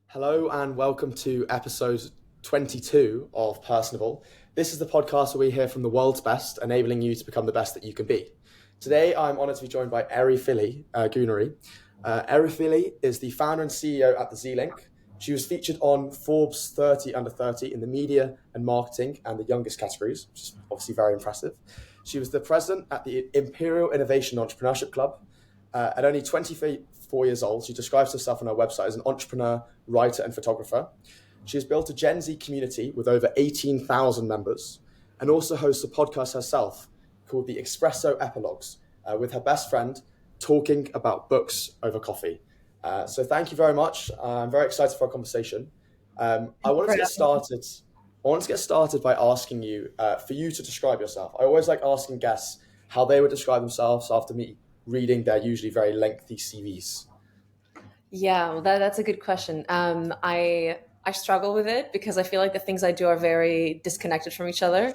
Hello and welcome to episode 22 of Personable. This is the podcast where we hear from the world's best, enabling you to become the best that you can be. Today, I'm honoured to be joined by Erifili Gounari. Erifili is the founder and CEO at the Z-Link. She was featured on Forbes 30 Under 30 in the media and marketing and the youngest categories, which is obviously very impressive. She was the president at the Imperial Innovation Entrepreneurship Club. At only 24 years old, she describes herself on her website as an entrepreneur, writer, and photographer. She has built a Gen Z community with over 18,000 members and also hosts a podcast herself called the Espresso Epilogues with her best friend talking about books over coffee. So thank you very much. I'm very excited for our conversation. I wanted to get started. I wanted to get started by asking you for you to describe yourself. I always like asking guests how they would describe themselves after me reading their usually very lengthy CVs. Yeah, well, that's a good question. I struggle with it because I feel like the things I do are very disconnected from each other,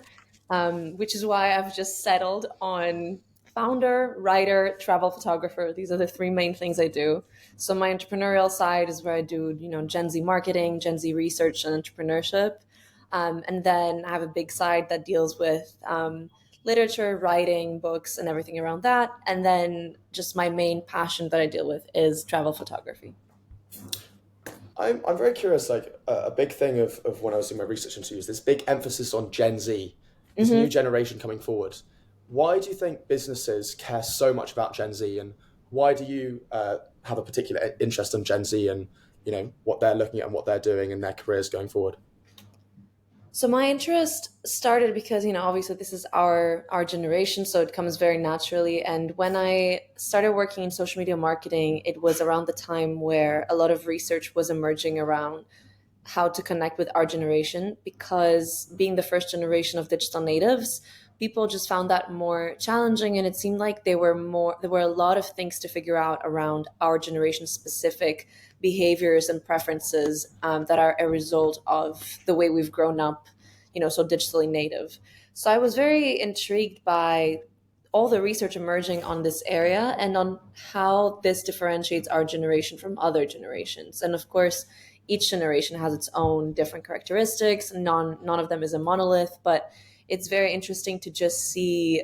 which is why I've just settled on founder, writer, travel photographer. These are the three main things I do. So my entrepreneurial side is where I do, Gen Z marketing, Gen Z research, and entrepreneurship. And then I have a big side that deals with literature, writing, books, and everything around that. And then just my main passion that I deal with is travel photography. I'm very curious, like a big thing of when I was doing my research into you is this big emphasis on Gen Z, this new generation coming forward. Why do you think businesses care so much about Gen Z, and why do you have a particular interest in Gen Z and what they're looking at and what they're doing in their careers going forward? So my interest started because, obviously this is our generation, so it comes very naturally. And when I started working in social media marketing, it was around the time where a lot of research was emerging around how to connect with our generation, because being the first generation of digital natives, people just found that more challenging, and it seemed like there were a lot of things to figure out around our generation specific behaviors and preferences that are a result of the way we've grown up, so digitally native. So I was very intrigued by all the research emerging on this area and on how this differentiates our generation from other generations. And of course, each generation has its own different characteristics. None of them is a monolith, but it's very interesting to just see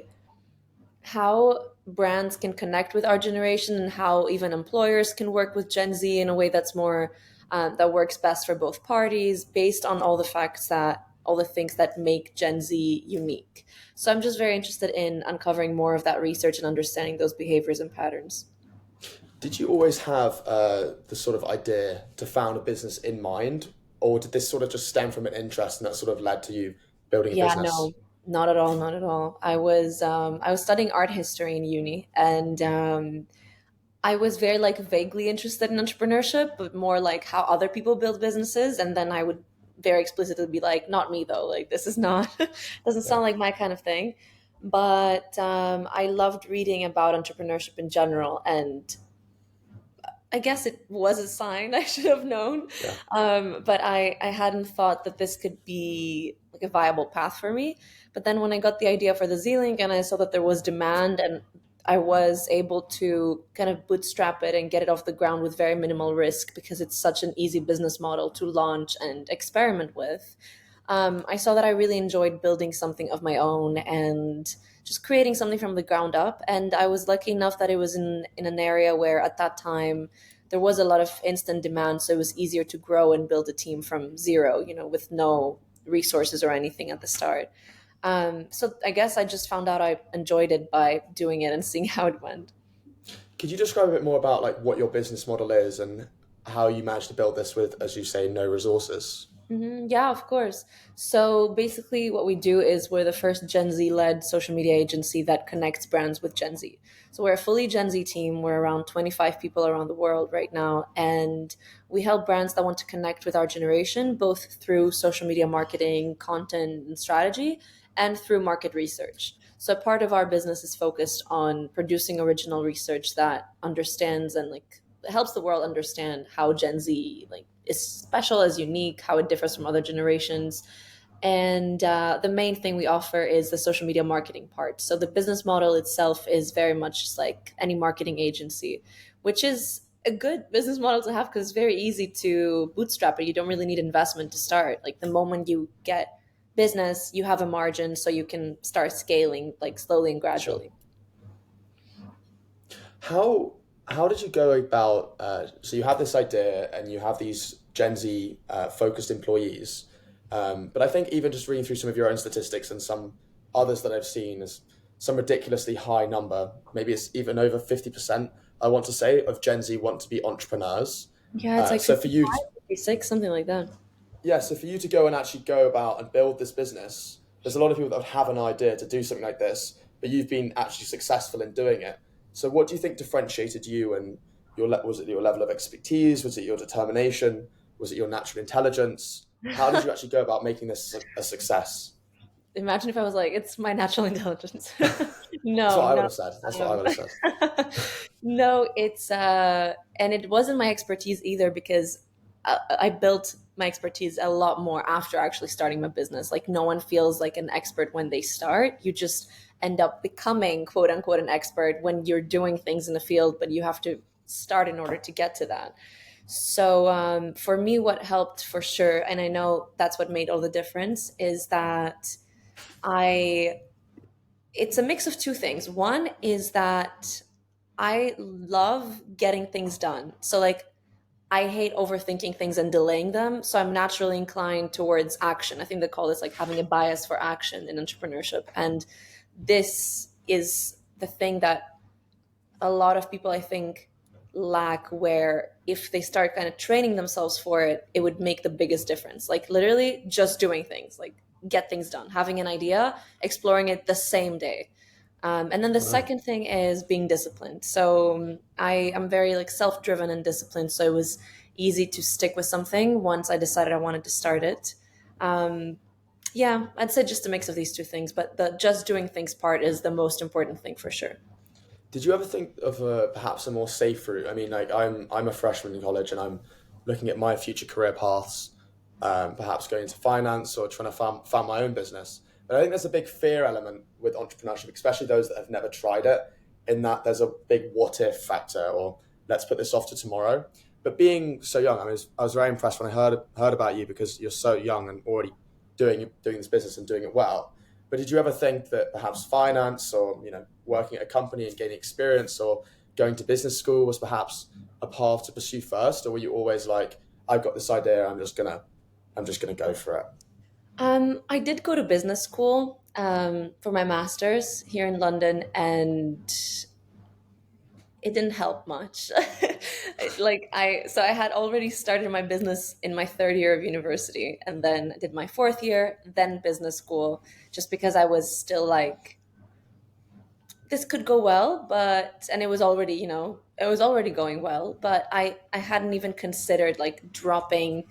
how brands can connect with our generation and how even employers can work with Gen Z in a way that's more that works best for both parties, based on all the things that make Gen Z unique. So I'm just very interested in uncovering more of that research and understanding those behaviors and patterns. Did you always have the sort of idea to found a business in mind, or did this sort of just stem from an interest and that sort of led to you building a Yeah, business? no, not at all, not at all. I was studying art history in uni, and I was very like vaguely interested in entrepreneurship, but more like how other people build businesses. And then I would very explicitly be like, not me though. Like this is not doesn't Yeah. sound like my kind of thing. But I loved reading about entrepreneurship in general, and I guess it was a sign I should have known. Yeah. But I hadn't thought that this could be like a viable path for me. But then when I got the idea for the Z-Link and I saw that there was demand, and I was able to kind of bootstrap it and get it off the ground with very minimal risk because it's such an easy business model to launch and experiment with. I saw that I really enjoyed building something of my own and just creating something from the ground up. And I was lucky enough that it was in an area where at that time there was a lot of instant demand. So it was easier to grow and build a team from zero, with no resources or anything at the start. So I guess I just found out I enjoyed it by doing it and seeing how it went. Could you describe a bit more about like what your business model is and how you managed to build this with, as you say, no resources? Yeah, of course. So basically, what we do is we're the first Gen Z led social media agency that connects brands with Gen Z. So we're a fully Gen Z team. We're around 25 people around the world right now. And we help brands that want to connect with our generation, both through social media marketing, content, and strategy, and through market research. So part of our business is focused on producing original research that understands and like helps the world understand how Gen Z like is special, is unique, how it differs from other generations. And the main thing we offer is the social media marketing part. So the business model itself is very much just like any marketing agency, which is a good business model to have because it's very easy to bootstrap it. You don't really need investment to start. Like the moment you get business, you have a margin, so you can start scaling like slowly and Sure. gradually. How how did you go about? So you have this idea, and you have these Gen Z focused employees, but I think even just reading through some of your own statistics and some others that I've seen is some ridiculously high number. Maybe it's even over 50%. I want to say of Gen Z want to be entrepreneurs. Yeah, it's like So for you, 55, 56, something like that. yeah, so for you to go and actually go about and build this business, there's a lot of people that have an idea to do something like this, but you've been actually successful in doing it. So what do you think differentiated you and was it your level of expertise? Was it your determination? Was it your natural intelligence? How did you actually go about making this a success? Imagine if I was like, it's my natural intelligence. That's what No, I would no. have said. That's what I would have said. No, it's and it wasn't my expertise either because I built my expertise a lot more after actually starting my business. Like no one feels like an expert when they start. You just end up becoming quote unquote an expert when you're doing things in the field, but you have to start in order to get to that. So for me, what helped for sure, and I know that's what made all the difference, is that I it's a mix of two things. One is that I love getting things done. So like I hate overthinking things and delaying them. So I'm naturally inclined towards action. I think they call this like having a bias for action in entrepreneurship. And this is the thing that a lot of people I think lack, where if they start kind of training themselves for it, it would make the biggest difference. Like literally just doing things, like get things done, having an idea, exploring it the same day. And then the Wow. second thing is being disciplined. So I am very like self-driven and disciplined. So it was easy to stick with something once I decided I wanted to start it. Um, yeah, I'd say just a mix of these two things, but the just doing things part is the most important thing for sure. Did you ever think of perhaps a more safe route? I mean, like I'm a freshman in college, and I'm looking at my future career paths, perhaps going into finance or trying to found my own business. But I think there's a big fear element with entrepreneurship, especially those that have never tried it. In that there's a big what if factor, or let's put this off to tomorrow. But being so young, I was very impressed when I heard about you because you're so young and already doing this business and doing it well. But did you ever think that perhaps finance or working at a company and gaining experience or going to business school was perhaps a path to pursue first, or were you always like, I've got this idea, I'm just gonna go for it? I did go to business school for my master's here in London, and it didn't help much. So I had already started my business in my third year of university, and then did my fourth year, then business school, just because I was still like, this could go well, but and it was already, it was already going well, but I hadn't even considered like dropping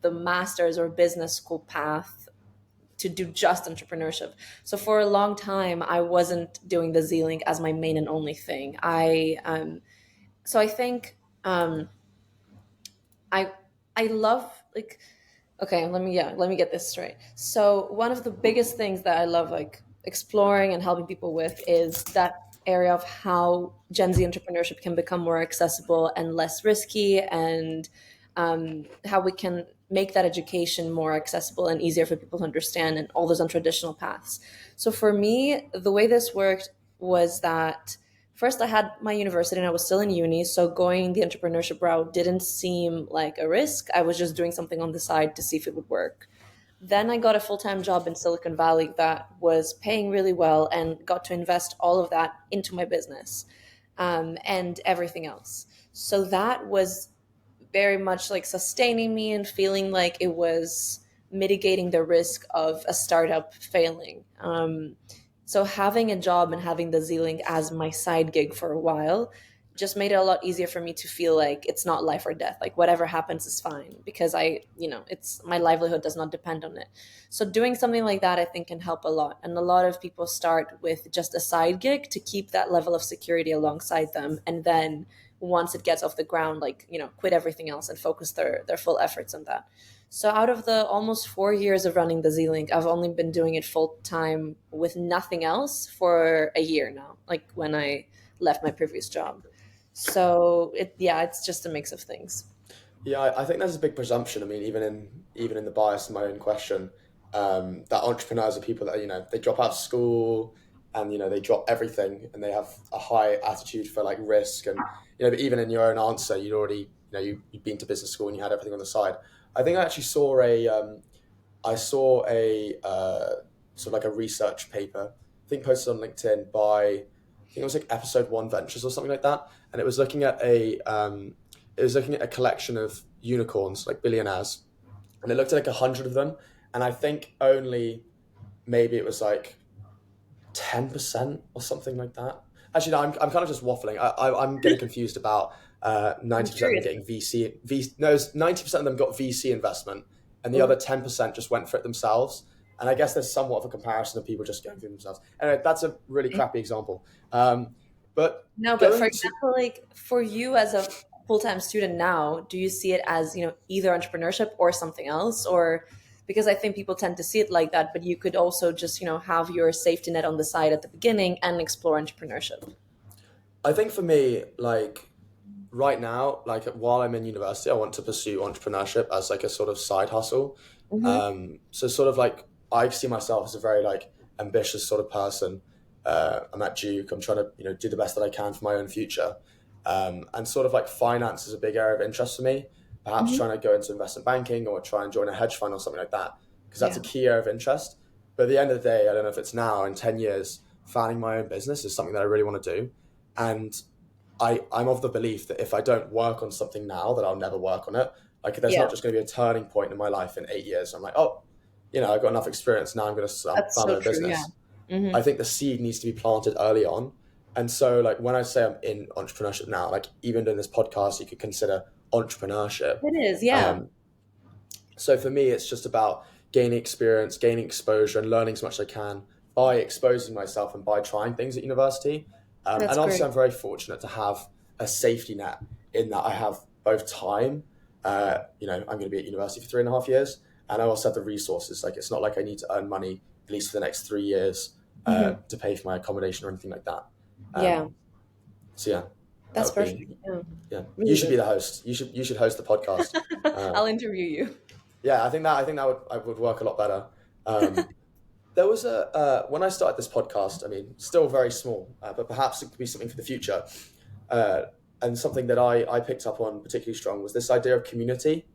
the master's or business school path to do just entrepreneurship. So for a long time, I wasn't doing the Z-Link as my main and only thing. I think I I love like okay, let me get this straight. So one of the biggest things that I love like exploring and helping people with is that area of how Gen Z entrepreneurship can become more accessible and less risky, and how we can make that education more accessible and easier for people to understand, and all those untraditional paths. So for me, the way this worked was that first I had my university and I was still in uni, so going the entrepreneurship route didn't seem like a risk. I was just doing something on the side to see if it would work. Then I got a full-time job in Silicon Valley that was paying really well, and got to invest all of that into my business, and everything else. So that was very much like sustaining me and feeling like it was mitigating the risk of a startup failing. So having a job and having the Z-Link as my side gig for a while just made it a lot easier for me to feel like it's not life or death. Like whatever happens is fine because it's my livelihood does not depend on it. So doing something like that, I think, can help a lot. And a lot of people start with just a side gig to keep that level of security alongside them. And then once it gets off the ground, like, quit everything else and focus their full efforts on that. So out of the almost 4 years of running the Z-Link, I've only been doing it full time with nothing else for a year now, like when I left my previous job. So it's just a mix of things. Yeah, I think there's a big presumption. I mean, even in the bias in my own question, that entrepreneurs are people that they drop out of school and they drop everything and they have a high attitude for like risk and but even in your own answer, you'd already you'd been to business school and you had everything on the side. I think I actually saw a sort of like a research paper, I think posted on LinkedIn by, I think it was like Episode One Ventures or something like that, and it was looking at a collection of unicorns, like billionaires, and it looked at like 100 of them, and I think only maybe it was like 10% or something like that. Actually, no, I'm kind of just waffling. I'm getting confused about I'm 90% of them curious. getting no, 90% of them got VC investment, and the Mhm. other 10% just went for it themselves. And I guess there's somewhat of a comparison of people just going through themselves. Anyway, that's a really crappy example. But No, but for going to example, like for you as a full-time student now, do you see it as, either entrepreneurship or something else? Or because I think people tend to see it like that, but you could also just, have your safety net on the side at the beginning and explore entrepreneurship. I think for me, like right now, like while I'm in university, I want to pursue entrepreneurship as like a sort of side hustle. Hmm. So sort of like I see myself as a very like ambitious sort of person. I'm at Duke. I'm trying to do the best that I can for my own future. And sort of like finance is a big area of interest for me. Perhaps Hmm. trying to go into investment banking or try and join a hedge fund or something like that because that's a Yeah. key area of interest. But at the end of the day, I don't know if it's now or in 10 years, founding my own business is something that I really want to do. And I'm of the belief that if I don't work on something now, that I'll never work on it. Like there's Yeah. not just going to be a turning point in my life in 8 years. I'm like, oh, I've got enough experience now. I'm going to start That's found so my true. Yeah. business. Hmm. I think the seed needs to be planted early on. And so, like when I say I'm in entrepreneurship now, like even doing this podcast, you could consider entrepreneurship. It is. Yeah. Um, so for me, it's just about gaining experience, gaining exposure, and learning as much as I can by exposing myself and by trying things at university. That's And obviously, great. I'm very fortunate to have a safety net in that I have both time. I'm going to be at university for 3.5 years, and I also have the resources. Like it's not like I need to earn money at least for the next 3 years Hmm. to pay for my accommodation or anything like that. Yeah. So yeah, that That's would be perfect. Yeah. yeah. You Really should be good. the host. You should host the podcast. Uh, I'll interview you. yeah, I think that would work a lot better. Um, there was a when I started this podcast. I mean, still very small, but perhaps it could be something for the future. Uh, and something that I picked up on particularly strong was this idea of community.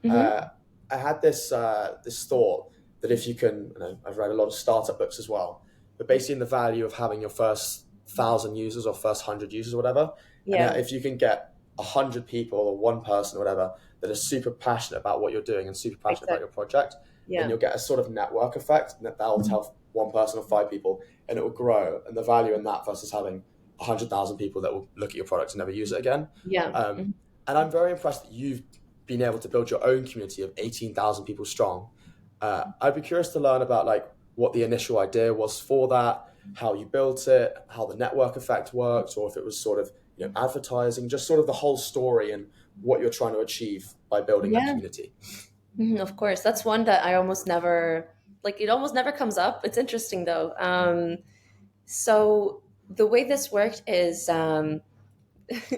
Hmm. Uh, I had this thought that if you can, I've read a lot of startup books as well, but basically in the value of having your first 1,000 users or first 100 users or whatever, and Yeah. if you can get 100 people or one person or whatever that are super passionate about what you're doing and super passionate about Exactly. your project, then Yeah. you'll get a sort of network effect, and that'll tell one person or 5 people, and it will grow. And the value in that versus having 100,000 people that will look at your product and never use it again. Yeah. Um, and I'm very impressed that you've been able to build your own community of 18,000 people strong. I'd be curious to learn about like what the initial idea was for that, how you built it, how the network effect worked, or if it was sort of advertising, just sort of the whole story and what you're trying to achieve by building that Yeah. community. Of course, that's one that I almost never like. It almost never comes up. It's interesting though. So the way this worked is,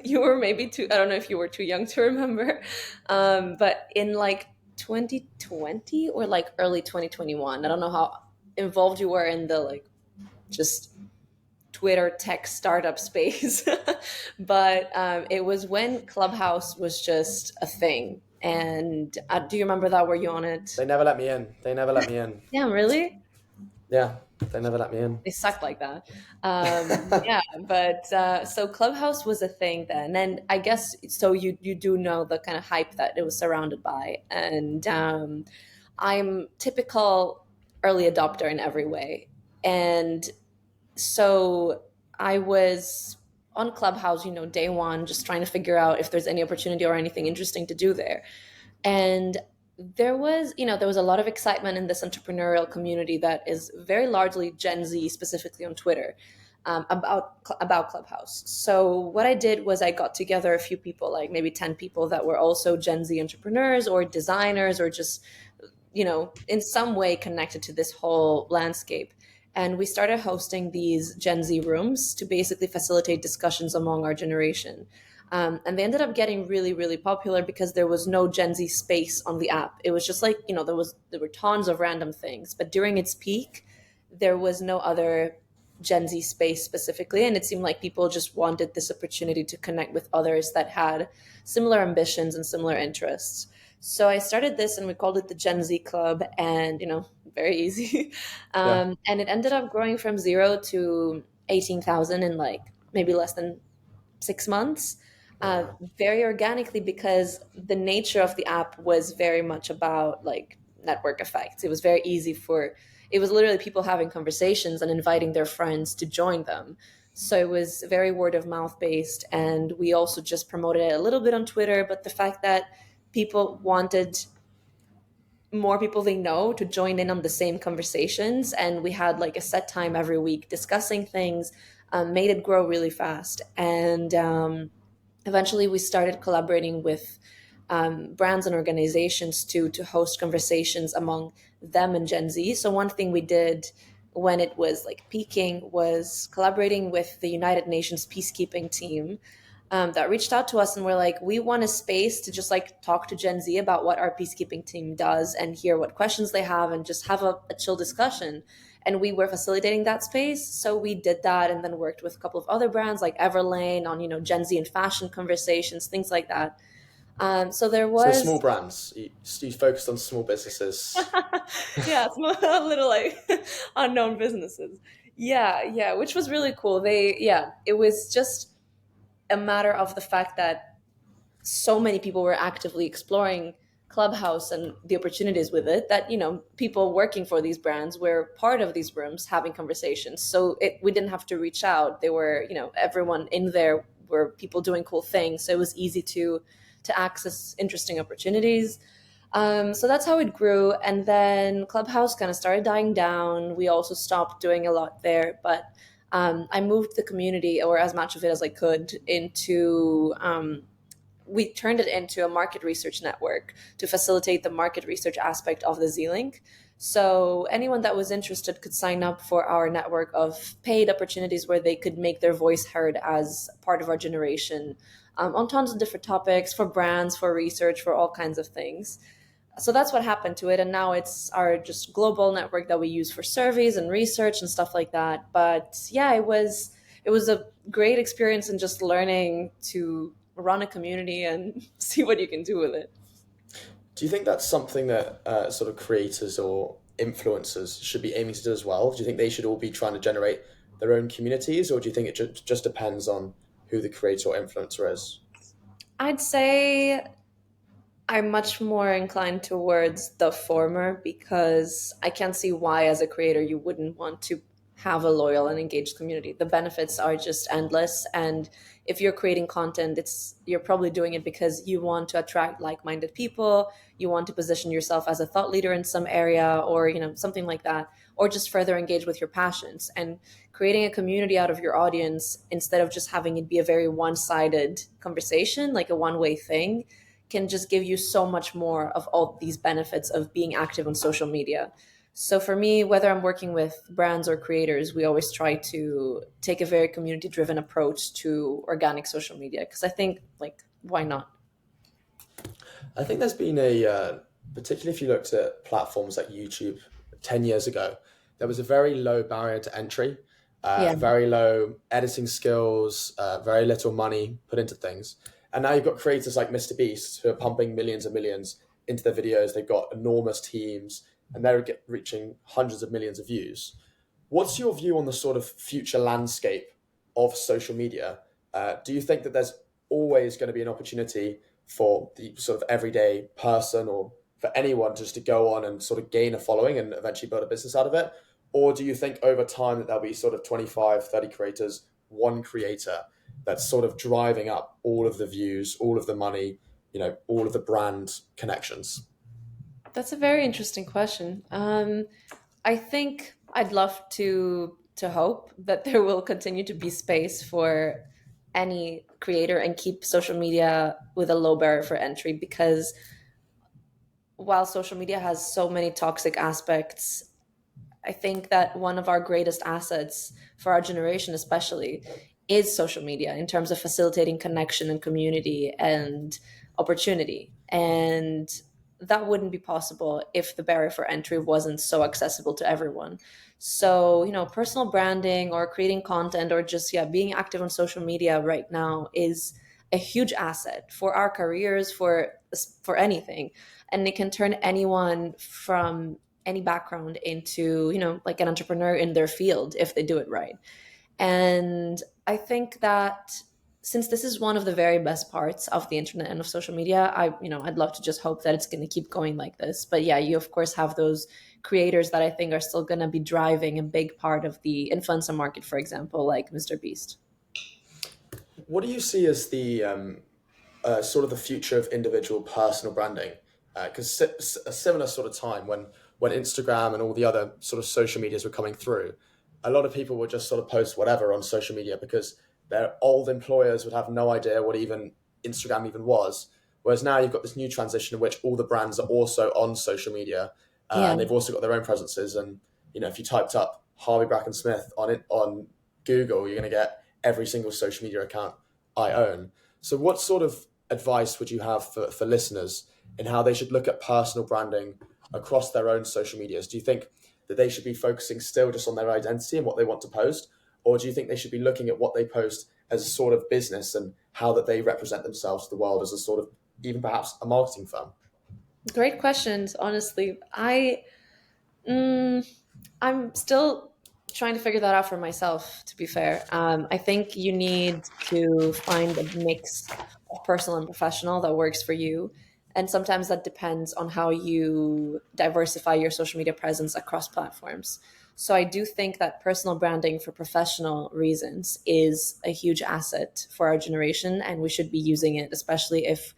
you were maybe too. I don't know if you were too young to remember, but in like 2020 or like early 2021. I don't know how involved you were in the like just Twitter tech startup space, but it was when Clubhouse was just a thing. And do you remember that? Were you on it? They never let me in. They never let me in. Yeah, really? Yeah, they never let me in. They sucked like that. Yeah, but so Clubhouse was a thing then, and I guess so. You do know the kind of hype that it was surrounded by, and I'm typical early adopter in every way, and so I was on Clubhouse, day one, just trying to figure out if there's any opportunity or anything interesting to do there. And there was a lot of excitement in this entrepreneurial community that is very largely Gen Z, specifically on Twitter, about Clubhouse. So what I did was I got together a few people, like maybe 10 people that were also Gen Z entrepreneurs or designers or just in some way connected to this whole landscape. And we started hosting these Gen Z rooms to basically facilitate discussions among our generation. And they ended up getting really, really popular because there was no Gen Z space on the app. It was just like, there were tons of random things, but during its peak, there was no other Gen Z space specifically. And it seemed like people just wanted this opportunity to connect with others that had similar ambitions and similar interests. So I started this and we called it the Gen Z Club, and, very easy. Yeah. And it ended up growing from 0 to 18,000 in like maybe less than 6 months, Oh, wow. very organically, because the nature of the app was very much about like network effects. It was very easy it was literally people having conversations and inviting their friends to join them. So it was very word of mouth based. And we also just promoted it a little bit on Twitter. But the fact that people wanted more people they know to join in on the same conversations, and we had like a set time every week discussing things, made it grow really fast. And eventually we started collaborating with brands and organizations to host conversations among them and Gen Z. So one thing we did when it was like peaking was collaborating with the United Nations peacekeeping team, that reached out to us and were like, we want a space to just like talk to Gen Z about what our peacekeeping team does and hear what questions they have and just have a chill discussion. And we were facilitating that space. So we did that and then worked with a couple of other brands like Everlane on, Gen Z and fashion conversations, things like that. So there So small was, brands. You focused on small businesses. yeah, a little like unknown businesses. Yeah, yeah, which was really cool. It was just a matter of the fact that so many people were actively exploring Clubhouse and the opportunities with it, that people working for these brands were part of these rooms having conversations. So we didn't have to reach out. They were, everyone in there were people doing cool things. So it was easy to access interesting opportunities. So that's how it grew. And then Clubhouse kind of started dying down. We also stopped doing a lot there, but I moved the community, or as much of it as I could, into we turned it into a market research network to facilitate the market research aspect of the Z-Link. So anyone that was interested could sign up for our network of paid opportunities where they could make their voice heard as part of our generation, on tons of different topics, for brands, for research, for all kinds of things. So that's what happened to it, and now it's our just global network that we use for surveys and research and stuff like that. But yeah, it was a great experience in just learning to run a community and see what you can do with it. Do you think that's something that sort of creators or influencers should be aiming to do as well? Do you think they should all be trying to generate their own communities, or do you think it just depends on who the creator or influencer is? I'd say I'm much more inclined towards the former, because I can't see why, as a creator, you wouldn't want to have a loyal and engaged community. The benefits are just endless. And if you're creating content, you're probably doing it because you want to attract like-minded people, you want to position yourself as a thought leader in some area, or something like that, or just further engage with your passions. And creating a community out of your audience, instead of just having it be a very one-sided conversation, like a one-way thing, can just give you so much more of all these benefits of being active on social media. So for me, whether I'm working with brands or creators, we always try to take a very community driven approach to organic social media, because I think, like, why not? I think there's been particularly if you looked at platforms like YouTube 10 years ago, there was a very low barrier to entry, Yeah. very low editing skills, very little money put into things. And now you've got creators like Mr. Beast who are pumping millions and millions into their videos. They've got enormous teams and they're reaching hundreds of millions of views. What's your view on the sort of future landscape of social media? Do you think that there's always going to be an opportunity for the sort of everyday person or for anyone just to go on and sort of gain a following and eventually build a business out of it? Or do you think over time that there'll be sort of 25, 30 creators, one creator that's sort of driving up all of the views, all of the money, all of the brand connections? That's a very interesting question. I think I'd love to hope that there will continue to be space for any creator and keep social media with a low barrier for entry, because while social media has so many toxic aspects, I think that one of our greatest assets for our generation, especially, is social media in terms of facilitating connection and community and opportunity. And that wouldn't be possible if the barrier for entry wasn't so accessible to everyone. So, personal branding or creating content or just, being active on social media right now is a huge asset for our careers, for anything. And it can turn anyone from any background into, like an entrepreneur in their field if they do it right. And I think that since this is one of the very best parts of the internet and of social media, I'd love to just hope that it's going to keep going like this. But yeah, you of course have those creators that I think are still going to be driving a big part of the influencer market, for example, like Mr. Beast. What do you see as the sort of the future of individual personal branding? Because a similar sort of time when Instagram and all the other sort of social medias were coming through, a lot of people would just sort of post whatever on social media because their old employers would have no idea what even Instagram even was. Whereas now you've got this new transition in which all the brands are also on social media, Yeah. and they've also got their own presences. And if you typed up Harvey Bracken-Smith on Google, you're going to get every single social media account I own. So what sort of advice would you have for listeners in how they should look at personal branding across their own social medias? Do you think that they should be focusing still just on their identity and what they want to post? Or do you think they should be looking at what they post as a sort of business and how that they represent themselves to the world as a sort of, even perhaps a marketing firm? Great questions, honestly. I'm still trying to figure that out for myself, to be fair. I think you need to find a mix of personal and professional that works for you. And sometimes that depends on how you diversify your social media presence across platforms. So I do think that personal branding for professional reasons is a huge asset for our generation, and we should be using it, especially if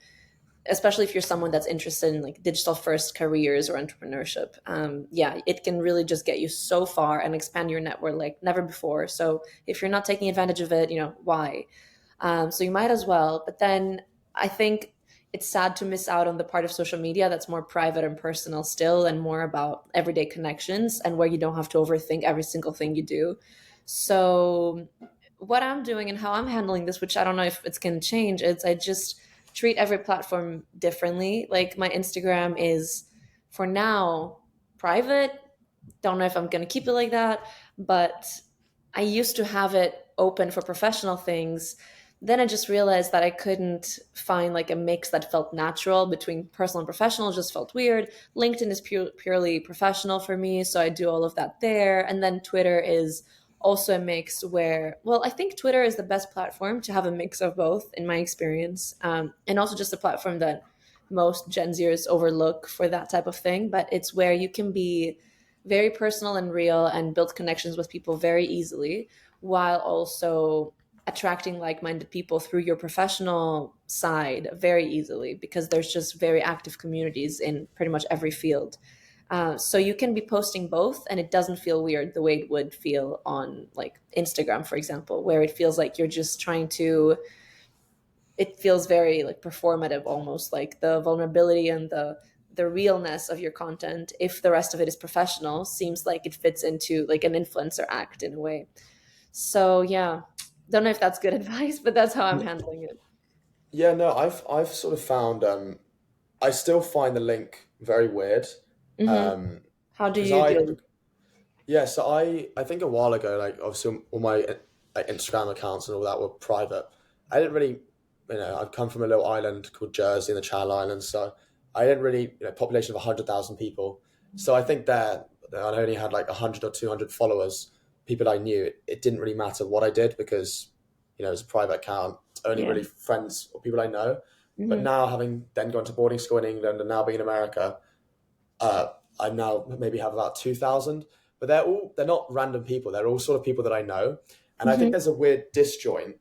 you're someone that's interested in like digital first careers or entrepreneurship. Yeah, it can really just get you so far and expand your network like never before. So if you're not taking advantage of it, why? So you might as well. But then I think it's sad to miss out on the part of social media that's more private and personal still, and more about everyday connections and where you don't have to overthink every single thing you do. So what I'm doing and how I'm handling this, which I don't know if it's going to change, is I just treat every platform differently. Like my Instagram is for now private. Don't know if I'm going to keep it like that, but I used to have it open for professional things. Then I just realized that I couldn't find like a mix that felt natural between personal and professional. It just felt weird. LinkedIn is purely professional for me, so I do all of that there. And then Twitter is also a mix where, well, I think Twitter is the best platform to have a mix of both, in my experience, and also just a platform that most Gen Zers overlook for that type of thing. But it's where you can be very personal and real and build connections with people very easily, while also attracting like-minded people through your professional side very easily, because there's just very active communities in pretty much every field. So you can be posting both and it doesn't feel weird the way it would feel on like Instagram, for example, where it feels like you're just trying to, it feels very like performative, almost like the vulnerability and the realness of your content, if the rest of it is professional, seems like it fits into like an influencer act in a way. So yeah, don't know if that's good advice, but that's how I'm handling it. Yeah, no, I've sort of found I still find the link very weird. Hmm. Um, How do because you deal with yeah, so I think a while ago, like obviously all my like Instagram accounts and all that were private. I didn't really, I've come from a little island called Jersey in the Channel Islands, so I didn't really, population of 100,000 people. So I think that I only had like 100 or 200 followers, people I knew. It didn't really matter what I did because, it was a private account, only Yeah. really friends or people I know. But Hmm. now having then gone to boarding school in England and now being in America, uh, I now maybe have about 2,000, but they're not random people. They're all sort of people that I know, and I think Hmm. there's a weird disjoint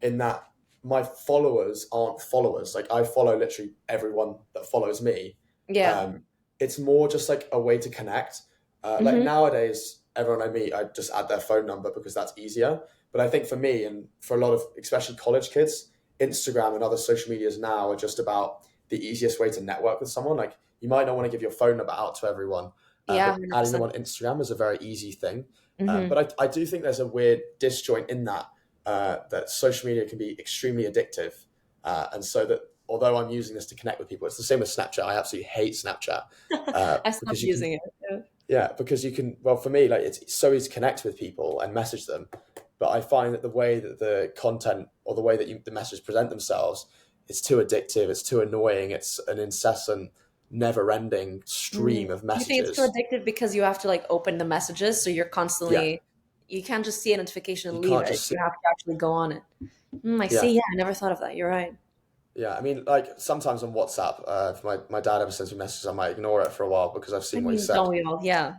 in that my followers aren't followers. Like I follow literally everyone that follows me. Yeah. Um, it's more just like a way to connect. Like Hmm. nowadays, everyone I meet, I just add their phone number because that's easier. But I think for me and for a lot of, especially college kids, Instagram and other social medias now are just about the easiest way to network with someone. Like you might not want to give your phone number out to everyone, Yeah, but adding them 100%. on Instagram is a very easy thing. Hmm. But I do think there's a weird disjoint in that. that social media can be extremely addictive. And so that although I'm using this to connect with people, it's the same with Snapchat. I absolutely hate Snapchat I stopped because you can, using it. Yeah. yeah, because you can, well, for me, like it's so easy to connect with people and message them. But I find that the way that the content or the way that the messages present themselves, it's too addictive, it's too annoying, it's an incessant, never ending stream of Do you think it's too messages. addictive because you have to like open the messages, so you're Yeah, constantly, you can't just see a notification and you leave can't it. just You sit. have to actually go on it. I Yeah, see. Yeah, I never thought of that. You're right. yeah. I mean, like sometimes on WhatsApp, if my dad ever sends me messages, I might ignore it for a while because I've I seen what he mean, said. don't we all? Yeah,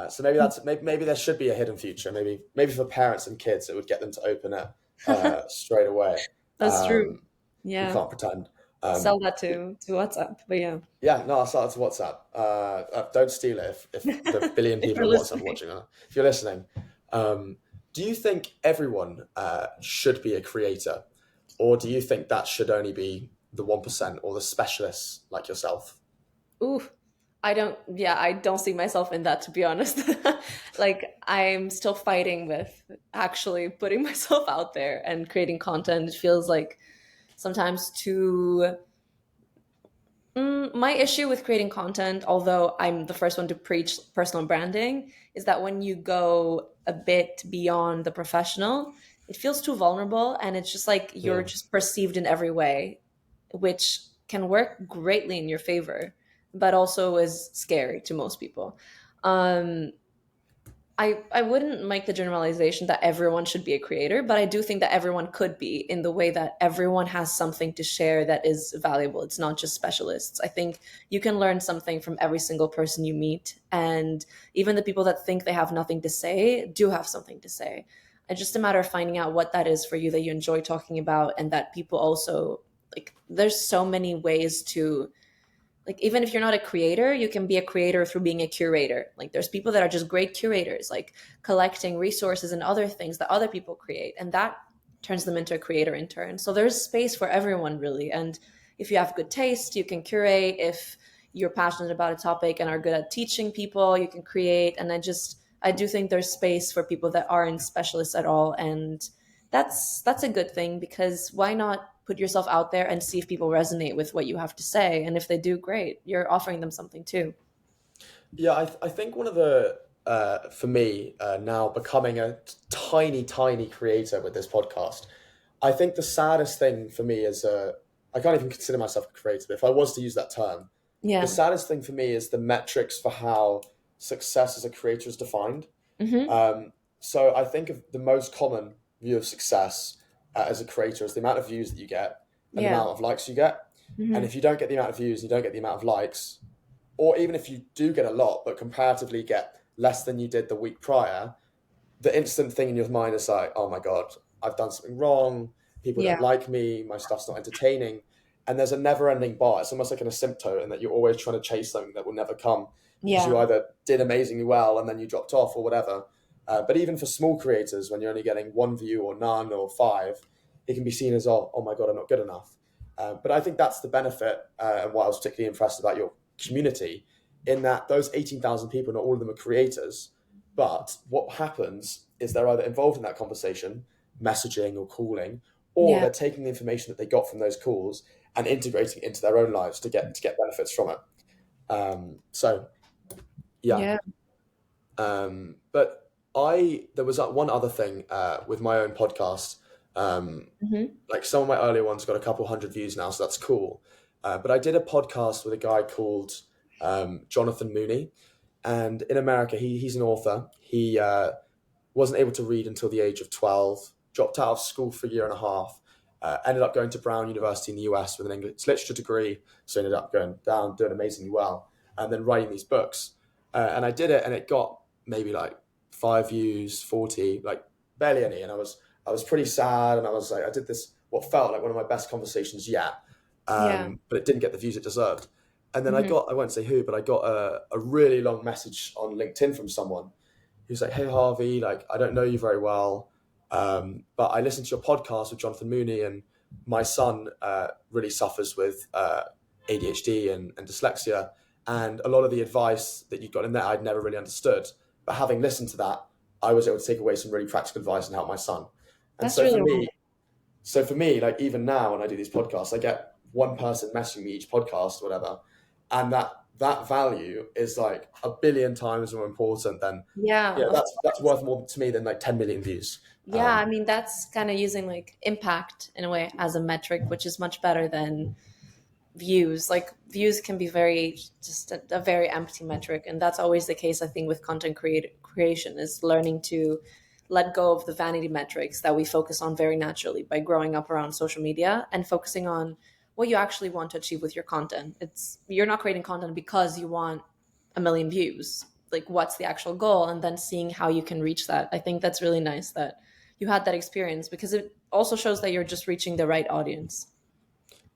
So maybe maybe there should be a hidden feature. Maybe for parents and kids, it would get them to open it straight away. that's true. We Yeah, can't pretend. sell Um, that to WhatsApp. But yeah, yeah, no, I'll start it to WhatsApp. Don't steal it if the billion if people you're on WhatsApp are listening. watching. If you're listening, do you think everyone should be a creator, or do you think that should only be the 1% or the specialists like yourself? Ooh, I don't. Yeah, I don't see myself in that, to be honest. Like, I'm still fighting with actually putting myself out there and creating content. It feels like sometimes too. My issue with creating content, although I'm the first one to preach personal branding, is that when you go a bit beyond the professional, it feels too vulnerable and it's just like you're Mm. just perceived in every way, which can work greatly in your favor, but also is scary to most people. Um, I wouldn't make the generalization that everyone should be a creator, but I do think that everyone could be in the way that everyone has something to share that is valuable. It's not just specialists. I think you can learn something from every single person you meet. And even the people that think they have nothing to say do have something to say. It's just a matter of finding out what that is for you that you enjoy talking about and that people also like. There's so many ways to like even if you're not a creator, you can be a creator through being a curator. Like there's people that are just great curators, like collecting resources and other things that other people create, and that turns them into a creator in turn. So there's space for everyone really. And if you have good taste, you can curate. If you're passionate about a topic and are good at teaching people, you can create. And I do think there's space for people that aren't specialists at all. And that's a good thing, because why not put yourself out there and see if people resonate with what you have to say, and if they do, great, you're offering them something too. Yeah, I think one of the for me now becoming a tiny creator with this podcast, I think the saddest thing for me is I can't even consider myself a creator. But if I was to use that term, the Yeah. saddest thing for me is the metrics for how success as a creator is defined. Hmm. So I think of the most common view of success as a creator is the amount of views that you get and the Yeah. amount of likes you get. And Hmm. if you don't get the amount of views, and you don't get the amount of likes, or even if you do get a lot but comparatively get less than you did the week prior, the instant thing in your mind is like, oh my god, I've done something wrong, people Yeah. don't like me, my stuff's not entertaining. And there's a never-ending bar. It's almost like an asymptote, and that you're always trying to chase something that will never come because you Yeah. either did amazingly well and then you dropped off or whatever. But even for small creators, when you're only getting one view or none or five, it can be seen as, oh my god, I'm not good enough. But I think that's the benefit, and what I was particularly impressed about your community, in that those 18,000 people, not all of them are creators, but what happens is they're either involved in that conversation, messaging or calling, or Yeah. they're taking the information that they got from those calls and integrating it into their own lives to get benefits from it. So yeah, Yeah. but there was one other thing with my own podcast. Hmm. Like some of my earlier ones got a couple hundred views now, so that's cool. But I did a podcast with a guy called Jonathan Mooney, and in America, he's an author. He wasn't able to read until the age of 12, dropped out of school for a year and a half, ended up going to Brown University in the US with an English literature degree, so ended up going down, doing amazingly well, and then writing these books. And I did it, and it got maybe like 5 views, 40, like barely any. And I was pretty sad, and I was like, I did this, what felt like one of my best conversations yet, Yeah. but it didn't get the views it deserved. And then Hmm. I won't say who, but I got a really long message on LinkedIn from someone. He was like, "Hey Harvey, like I don't know you very well, but I listened to your podcast with Jonathan Mooney, and my son really suffers with ADHD and dyslexia, and a lot of the advice that you got in there I'd never really understood. But having listened to that, I was able to take away some really practical advice and help my son." And That's really wonderful. so for me, like even now when I do these podcasts, I get one person messaging me each podcast or whatever, and that value is like a billion times more important than Yeah, of that's course. worth more to me than like 10 million views. Yeah, I mean that's kind of using like impact in a way as a metric, which is much better than views. Like views can be very just a very empty metric, and that's always the case I think with creation is learning to let go of the vanity metrics that we focus on very naturally by growing up around social media and focusing on what you actually want to achieve with your content. It's you're not creating content because you want a million views. Like what's the actual goal, and then seeing how you can reach that. I think that's really nice that you had that experience because it also shows that you're just reaching the right audience.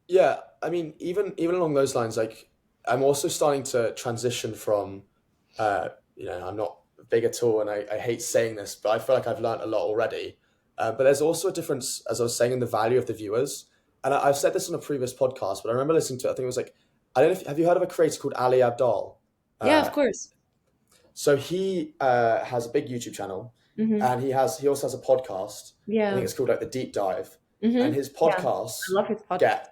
Yeah, I mean, even along those lines, like I'm also starting to transition from, I'm not big at all, and I hate saying this, but I feel like I've learned a lot already. But there's also a difference, as I was saying, in the value of the viewers. And I've said this on a previous podcast, but I remember listening to it. I think it was like, I don't know if have you heard of a creator called Ali Abdal? Yeah, of Uh, course. so he has a big YouTube channel, Hmm. and he also has a podcast. I think Yeah. it's called like the Deep Dive, and Hmm. Yeah. I love his podcast. get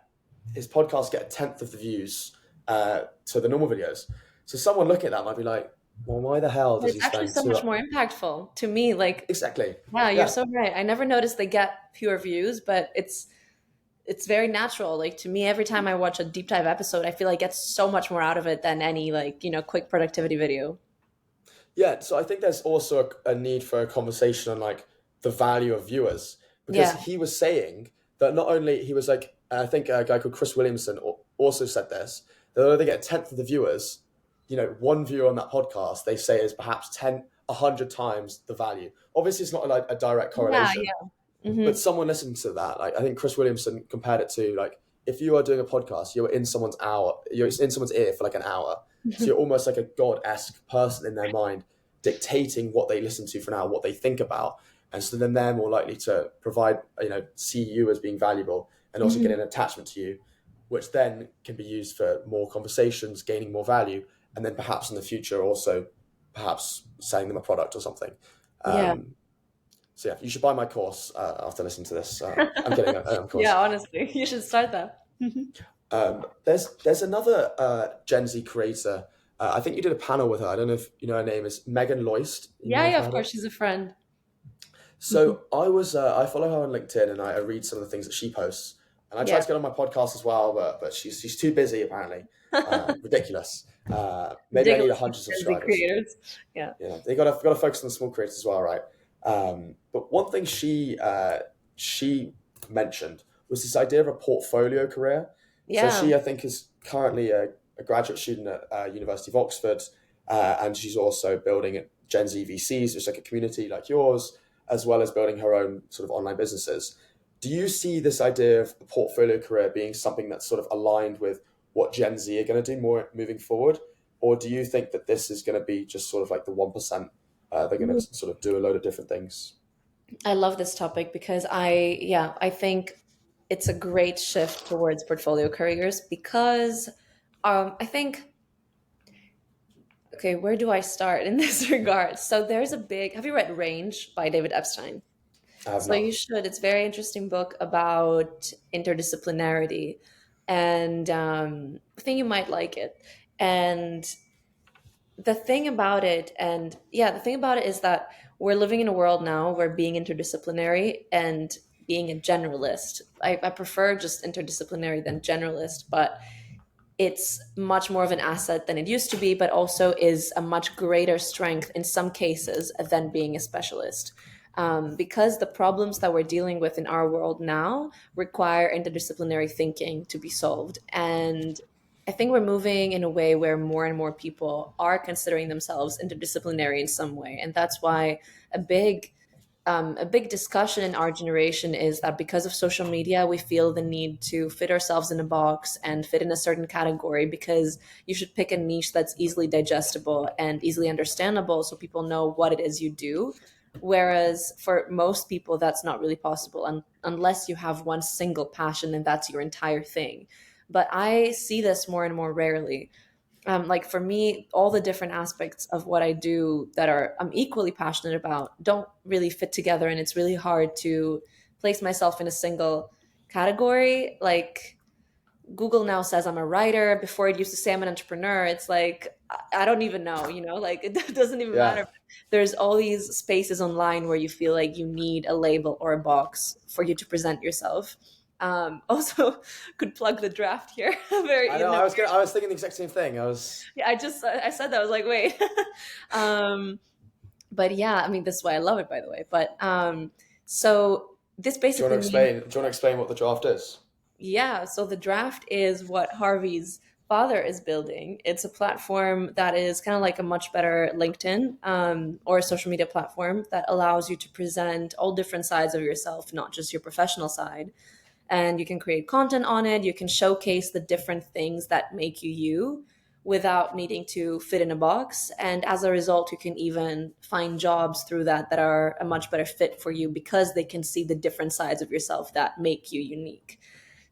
his podcasts get a tenth of the views to the normal videos. So someone looking at that might be like, well, why the hell But does he it's actually spend so much more impactful to me. Like, exactly? wow, you're Yeah, so right. I never noticed they get fewer views, but it's very natural. Like to me, every time I watch a deep dive episode, I feel I get so much more out of it than any like, quick productivity video. yeah. So I think there's also a need for a conversation on like the value of viewers because Yeah. he was saying that not only he was like, I think a guy called Chris Williamson also said this that although they get a tenth of the viewers, one viewer on that podcast they say is perhaps 100 times the value. Obviously, it's not like a direct Yeah, correlation, yeah. but Hmm. someone listening to that, like I think Chris Williamson compared it to like if you are doing a podcast, you're in someone's ear for like an hour, so you're almost like a god-esque person in their mind, dictating what they listen to for an hour, what they think about, and so then they're more likely to provide, see you as being valuable and also get Hmm. an attachment to you, which then can be used for more conversations, gaining more value, and then perhaps in the future also perhaps selling them a product or something. Yeah. Um, so yeah, you should buy my course after listening to this. I'm kidding, of Yeah, course. honestly, you should start that. There's another Gen Z creator. I think you did a panel with her. I don't know if you know her name is Megan Loist. You Yeah, may have yeah, of heard her. course, she's a friend. So I follow her on LinkedIn and I read some of the things that she posts. And I tried Yeah. to get on my podcast as well, but she's too busy apparently. Ridiculous. Maybe I need Ridiculous 100 Gen Z subscribers. creators. Yeah. They gotta focus on the small creators as well, right? But one thing she mentioned was this idea of a portfolio career. So Yeah. she, I think, is currently a graduate student at University of Oxford, and she's also building at Gen Z VCs, which is like a community like yours, as well as building her own sort of online businesses. Do you see this idea of a portfolio career being something that's sort of aligned with what Gen Z are going to do more moving forward? Or do you think that this is going to be just sort of like the 1%? They're going to sort of do a load of different things. I love this topic because I think it's a great shift towards portfolio careers because I think, okay, where do I start in this regard? So there's a big, have you read Range by David Epstein? I have So you not. should. It's a very interesting book about interdisciplinarity, and I think you might like it. And the thing about it is that we're living in a world now where being interdisciplinary and being a generalist, I prefer just interdisciplinary than generalist, but it's much more of an asset than it used to be, but also is a much greater strength in some cases than being a specialist. Because the problems that we're dealing with in our world now require interdisciplinary thinking to be solved. And I think we're moving in a way where more and more people are considering themselves interdisciplinary in some way. And that's why a big a big discussion in our generation is that because of social media, we feel the need to fit ourselves in a box and fit in a certain category because you should pick a niche that's easily digestible and easily understandable so people know what it is you do. Whereas for most people, that's not really possible unless you have one single passion and that's your entire thing. But I see this more and more rarely. Like for me, all the different aspects of what I do that are I'm equally passionate about don't really fit together, and it's really hard to place myself in a single category. Like Google now says I'm a writer. Before it used to say I'm an entrepreneur. It's like I don't even know, like it doesn't even Yeah. matter. There's all these spaces online where you feel like you need a label or a box for you to present yourself. Also, could plug the draft here. I Very, know. I was thinking the exact same thing. yeah, I said that. I was like, wait. um, but yeah, I mean, this is why I love it, by the way. But so this Do you want basically to means, explain? Do you want to explain what the draft is? yeah, so the draft is what Harvey's father is building. It's a platform that is kind of like a much better LinkedIn, or a social media platform that allows you to present all different sides of yourself, not just your professional side. And you can create content on it. You can showcase the different things that make you you without needing to fit in a box. And as a result, you can even find jobs through that are a much better fit for you because they can see the different sides of yourself that make you unique.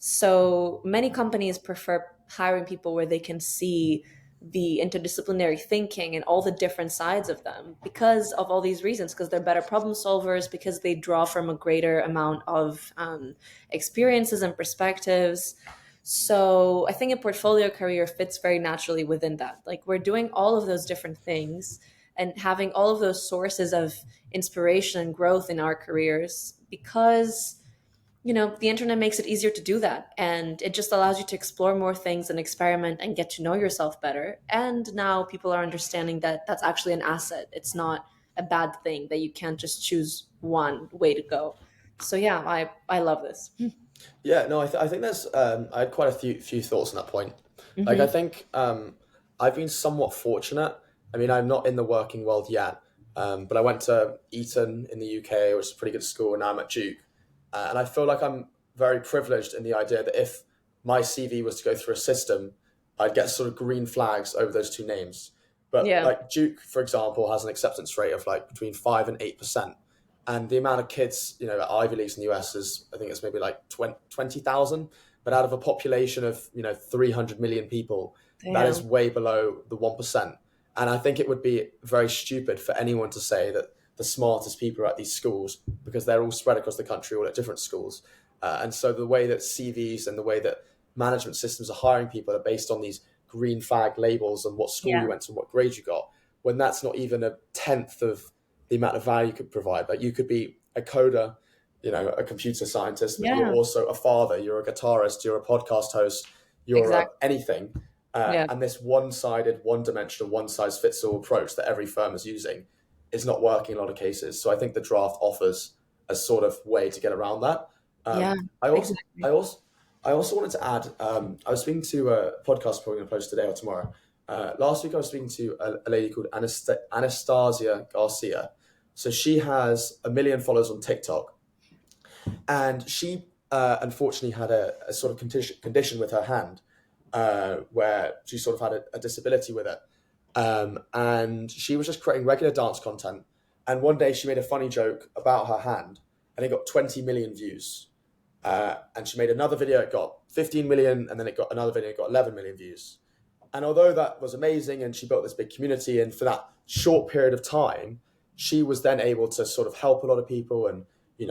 So many companies prefer hiring people where they can see the interdisciplinary thinking and all the different sides of them because of all these reasons, because they're better problem solvers, because they draw from a greater amount of experiences and perspectives. So I think a portfolio career fits very naturally within that. Like we're doing all of those different things and having all of those sources of inspiration and growth in our careers because the internet makes it easier to do that. And it just allows you to explore more things and experiment and get to know yourself better. And now people are understanding that that's actually an asset. It's not a bad thing, that you can't just choose one way to go. So yeah, I love this. Yeah, no, I think there's I had quite a few thoughts on that point. Like I Hmm. think I've been somewhat fortunate. I mean, I'm not in the working world yet, but I went to Eton in the UK, which is a pretty good school, and now I'm at Duke, and I feel like I'm very privileged in the idea that if my CV was to go through a system, I'd get sort of green flags over those two names. But Yeah. like Duke, for example, has an acceptance rate of like between 5 and 8%. And the amount of kids, at Ivy Leagues in the US is, I think it's maybe like 20,000. But out of a population of, 300 million people, that is Damn. way below the 1%. And I think it would be very stupid for anyone to say that the smartest people are at these schools because they're all spread across the country, all at different schools. And so the way that CVs and the way that management systems are hiring people are based on these green flag labels and what school you Yeah. went to and what grade you got, when that's not even a tenth of the amount of value you could provide. Like you could be a coder, a computer scientist, but you're Yeah. also a father, you're a guitarist, you're a podcast host, you're Exactly. anything. Yeah. And this one-sided, one-dimensional, one-size-fits-all approach that every firm is using is not working in a lot of cases. So I think the draft offers a sort of way to get around that. Yeah. I also, Exactly. I also wanted to add. I was speaking to a podcast probably going to post today or tomorrow. Last week I was speaking to a lady called Anastasia Garcia. So she has 1 million followers on TikTok, and she unfortunately had a sort of condition with her hand, where she sort of had a disability with it, and she was just creating regular dance content. And one day she made a funny joke about her hand, and it got 20 million views. And she made another video, it got 15 million, and then it got another video, it got 11 million views. And although that was amazing and she built this big community, and for that short period of time, she was then able to sort of help a lot of people and,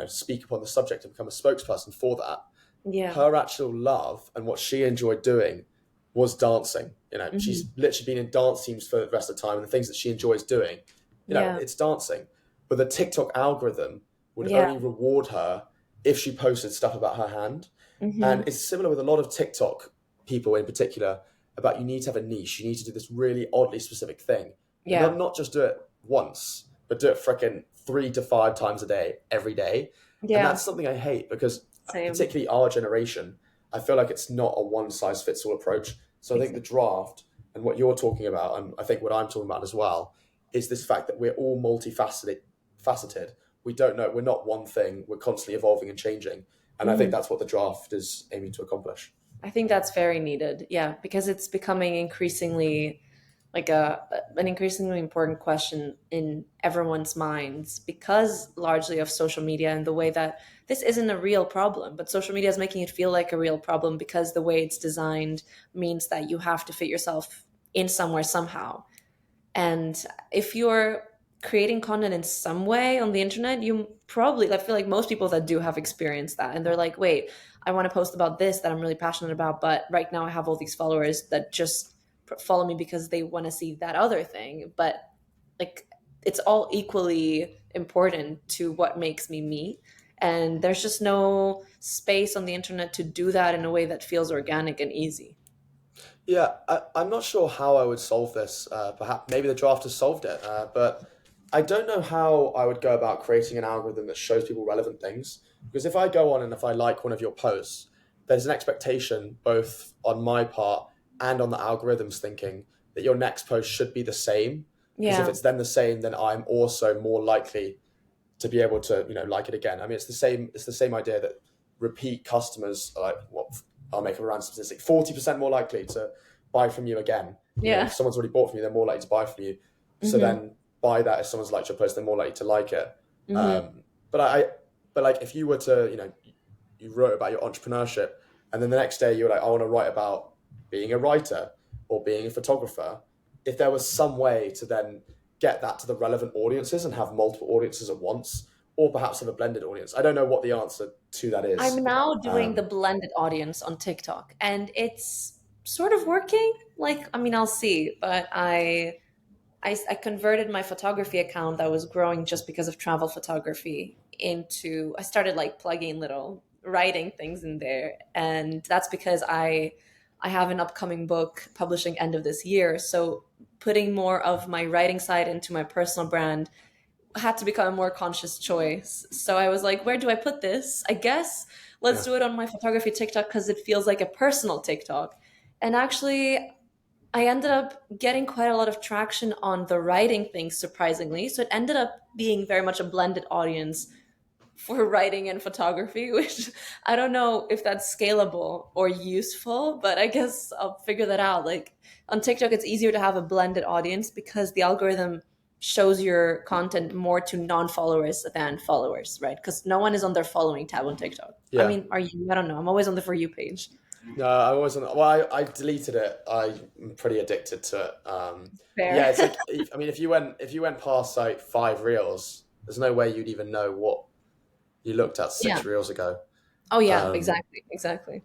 speak upon the subject and become a spokesperson for that. Yeah. Her actual love and what she enjoyed doing was dancing. Hmm. She's literally been in dance teams for the rest of the time, and the things that she enjoys doing, Yeah. it's dancing. But the TikTok algorithm would Yeah. only reward her if she posted stuff about her hand. Hmm. And it's similar with a lot of TikTok people in particular, about you need to have a niche. You need to do this really oddly specific thing. And Yeah. not just do it once, but do it freaking 3 to 5 times a day, every day. And Yeah. that's something I hate because, Same. particularly our generation, I feel like it's not a one size fits all approach. So I think the Exactly. draft and what you're talking about, and I think what I'm talking about as well, is this fact that we're all faceted. We don't know. We're not one thing. We're constantly evolving and changing. And I think Mhm. that's what the draft is aiming to accomplish. I think that's very needed. Yeah, because it's becoming increasingly like an increasingly important question in everyone's minds because largely of social media and the way that this isn't a real problem, but social media is making it feel like a real problem because the way it's designed means that you have to fit yourself in somewhere somehow. And if you're creating content in some way on the internet, you probably, I feel like most people that do have experienced that, and they're like, wait, I want to post about this that I'm really passionate about, but right now I have all these followers that just follow me because they want to see that other thing. But like, it's all equally important to what makes me me. And there's just no space on the internet to do that in a way that feels organic and easy. Yeah, I'm not sure how I would solve this. Perhaps maybe the draft has solved it, but I don't know how I would go about creating an algorithm that shows people relevant things. Because if I go on and if I like one of your posts, there's an expectation both on my part and on the algorithm's thinking that your next post should be the same. Because if Yeah. it's then the same, then I'm also more likely to be able to like it again. I mean, it's the same idea that repeat customers are like what I'll make a random statistic 40% more likely to buy from you again. If Yeah. someone's already bought from you, they're more likely to buy from you. So Hmm. then by that, if someone's liked your post, they're more likely to like it. Hmm. Um, but I but like if you were to you wrote about your entrepreneurship, and then the next day you were like, I want to write about being a writer or being a photographer. If there was some way to then get that to the relevant audiences and have multiple audiences at once, or perhaps have a blended audience, I don't know what the answer to that I'm is. now doing the um, blended audience on TikTok, and it's sort of working. Like, I mean, I'll see, but I converted my photography account that was growing just because of travel photography into, I started like plugging little writing things in there. And that's because I have an upcoming book publishing end of this year. So putting more of my writing side into my personal brand had to become a more conscious choice. So I was like, where do I put this? I guess let's yeah. do it on my photography TikTok because it feels like a personal TikTok. And actually, I ended up getting quite a lot of traction on the writing thing, surprisingly. So it ended up being very much a blended audience for writing and photography, which I don't know if that's scalable or useful, but I guess I'll figure that out. Like on TikTok, it's easier to have a blended audience because the algorithm shows your content more to non-followers than followers, right? Because no one is on their following tab on TikTok. I Yeah. mean, are you? I don't know. I'm always on the For You page. No, I wasn't. Well, I deleted it. I'm pretty addicted to it. Fair. Yeah, it's like I mean, if you went past like 5 reels, there's no way you'd even know what you looked at Yeah. 6 reels ago. Oh, yeah, Um, exactly. Exactly.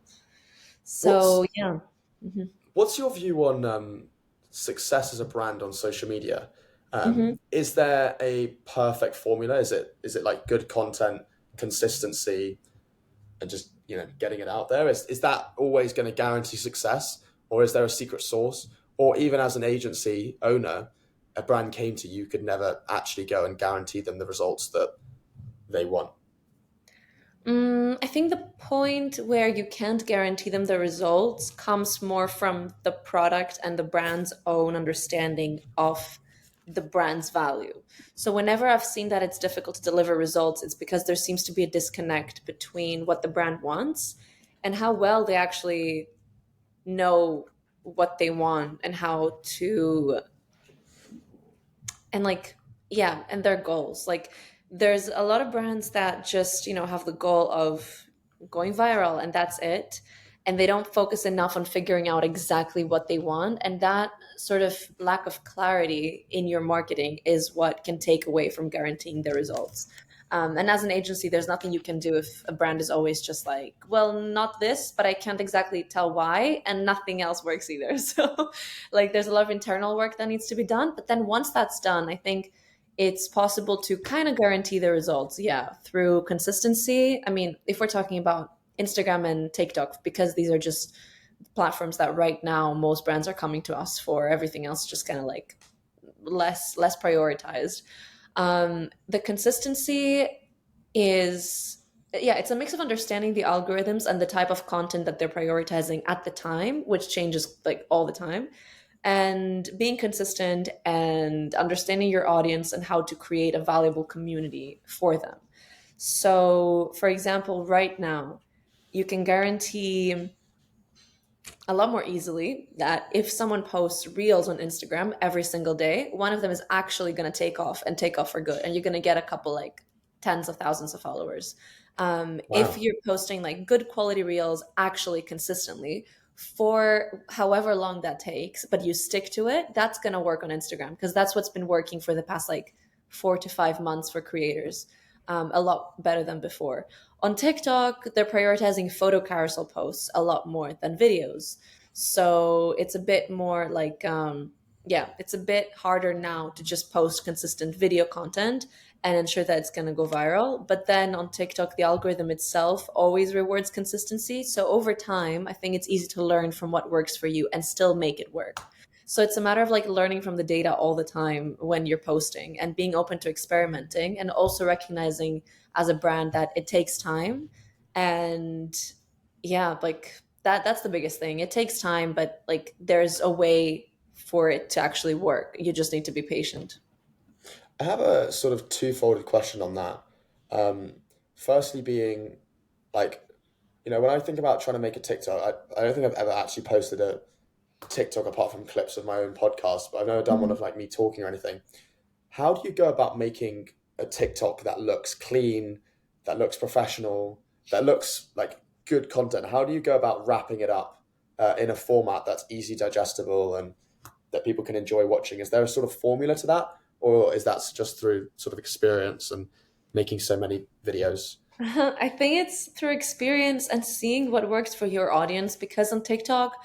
So, what's yeah. Hmm. what's your view on success as a brand on social media? Hmm. Is there a perfect formula? Is it like good content, consistency, and just getting it out there? Is that always going to guarantee success, or is there a secret sauce? Or even as an agency owner, a brand came to you, could never actually go and guarantee them the results that they want. I think the point where you can't guarantee them the results comes more from the product and the brand's own understanding of the brand's value. So, whenever I've seen that it's difficult to deliver results, it's because there seems to be a disconnect between what the brand wants and how well they actually know what they want and how to, and like, yeah, and their goals. Like, there's a lot of brands that just have the goal of going viral and that's it, and they don't focus enough on figuring out exactly what they want, and that sort of lack of clarity in your marketing is what can take away from guaranteeing the results. And as an agency, there's nothing you can do if a brand is always just like, well, not this, but I can't exactly tell why, and nothing else works either. So, like, there's a lot of internal work that needs to be done. But then once that's done, I think it's possible to kind of guarantee the results, yeah, through consistency. I mean, if we're talking about Instagram and TikTok, because these are just platforms that right now most brands are coming to us for, everything else just kind of like less prioritized. The consistency is, yeah, it's a mix of understanding the algorithms and the type of content that they're prioritizing at the time, which changes like all the time, and being consistent and understanding your audience and how to create a valuable community for them. So, for example, right now, you can guarantee a lot more easily that if someone posts reels on Instagram every single day, one of them is actually going to take off and take off for good. And you're going to get a couple, like tens of thousands of followers. If Wow. you're posting like good quality reels actually consistently for however long that takes, but you stick to it, that's going to work on Instagram because that's what's been working for the past like 4 to 5 months for creators, a lot better than before. On TikTok, they're prioritizing photo carousel posts a lot more than videos. So it's a bit more like, yeah, it's a bit harder now to just post consistent video content and ensure that it's going to go viral. But then on TikTok, the algorithm itself always rewards consistency. So over time, I think it's easy to learn from what works for you and still make it work. So it's a matter of like learning from the data all the time when you're posting and being open to experimenting, and also recognizing as a brand that it takes time. And yeah, like that's the biggest thing. It takes time, but like there's a way for it to actually work. You just need to be patient. I have a sort of two-folded question on that. Um, Firstly, being like, when I think about trying to make a TikTok, I don't think I've ever actually posted a TikTok apart from clips of my own podcast, but I've never done one of like me talking or anything. How do you go about making a TikTok that looks clean, that looks professional, that looks like good content? How do you go about wrapping it up in a format that's easy digestible and that people can enjoy watching? Is there a sort of formula to that, or is that just through sort of experience and making so many videos? I think it's through experience and seeing what works for your audience, because on TikTok,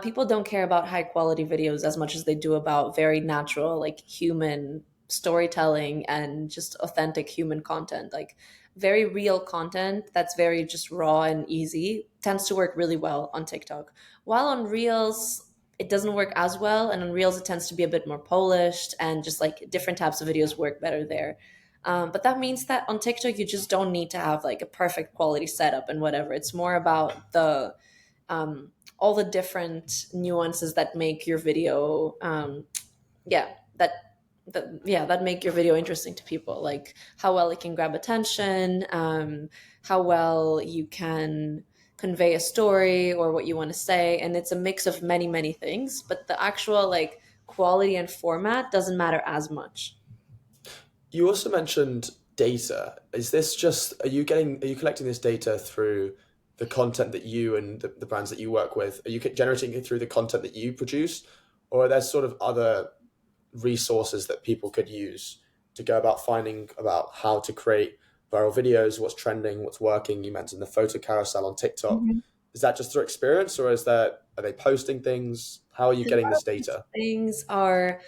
people don't care about high quality videos as much as they do about very natural, like human storytelling and just authentic human content. Like very real content that's very just raw and easy tends to work really well on TikTok. While on Reels, it doesn't work as well. And on Reels, it tends to be a bit more polished, and just like different types of videos work better there. But that means that on TikTok, you just don't need to have like a perfect quality setup and whatever. It's more about the all the different nuances that make your video, yeah, that make your video interesting to people. Like how well it can grab attention, how well you can convey a story or what you want to say, and it's a mix of many many things. But the actual like quality and format doesn't matter as much. You also mentioned data. Is this just, are you collecting this data through the content that you and the brands that you work with? Are you generating it through the content that you produce? Or are there sort of other resources that people could use to go about finding about how to create viral videos, what's trending, what's working? You mentioned the photo carousel on TikTok. Is that just through experience, or are they posting things? How are you A getting lot this of these data? things are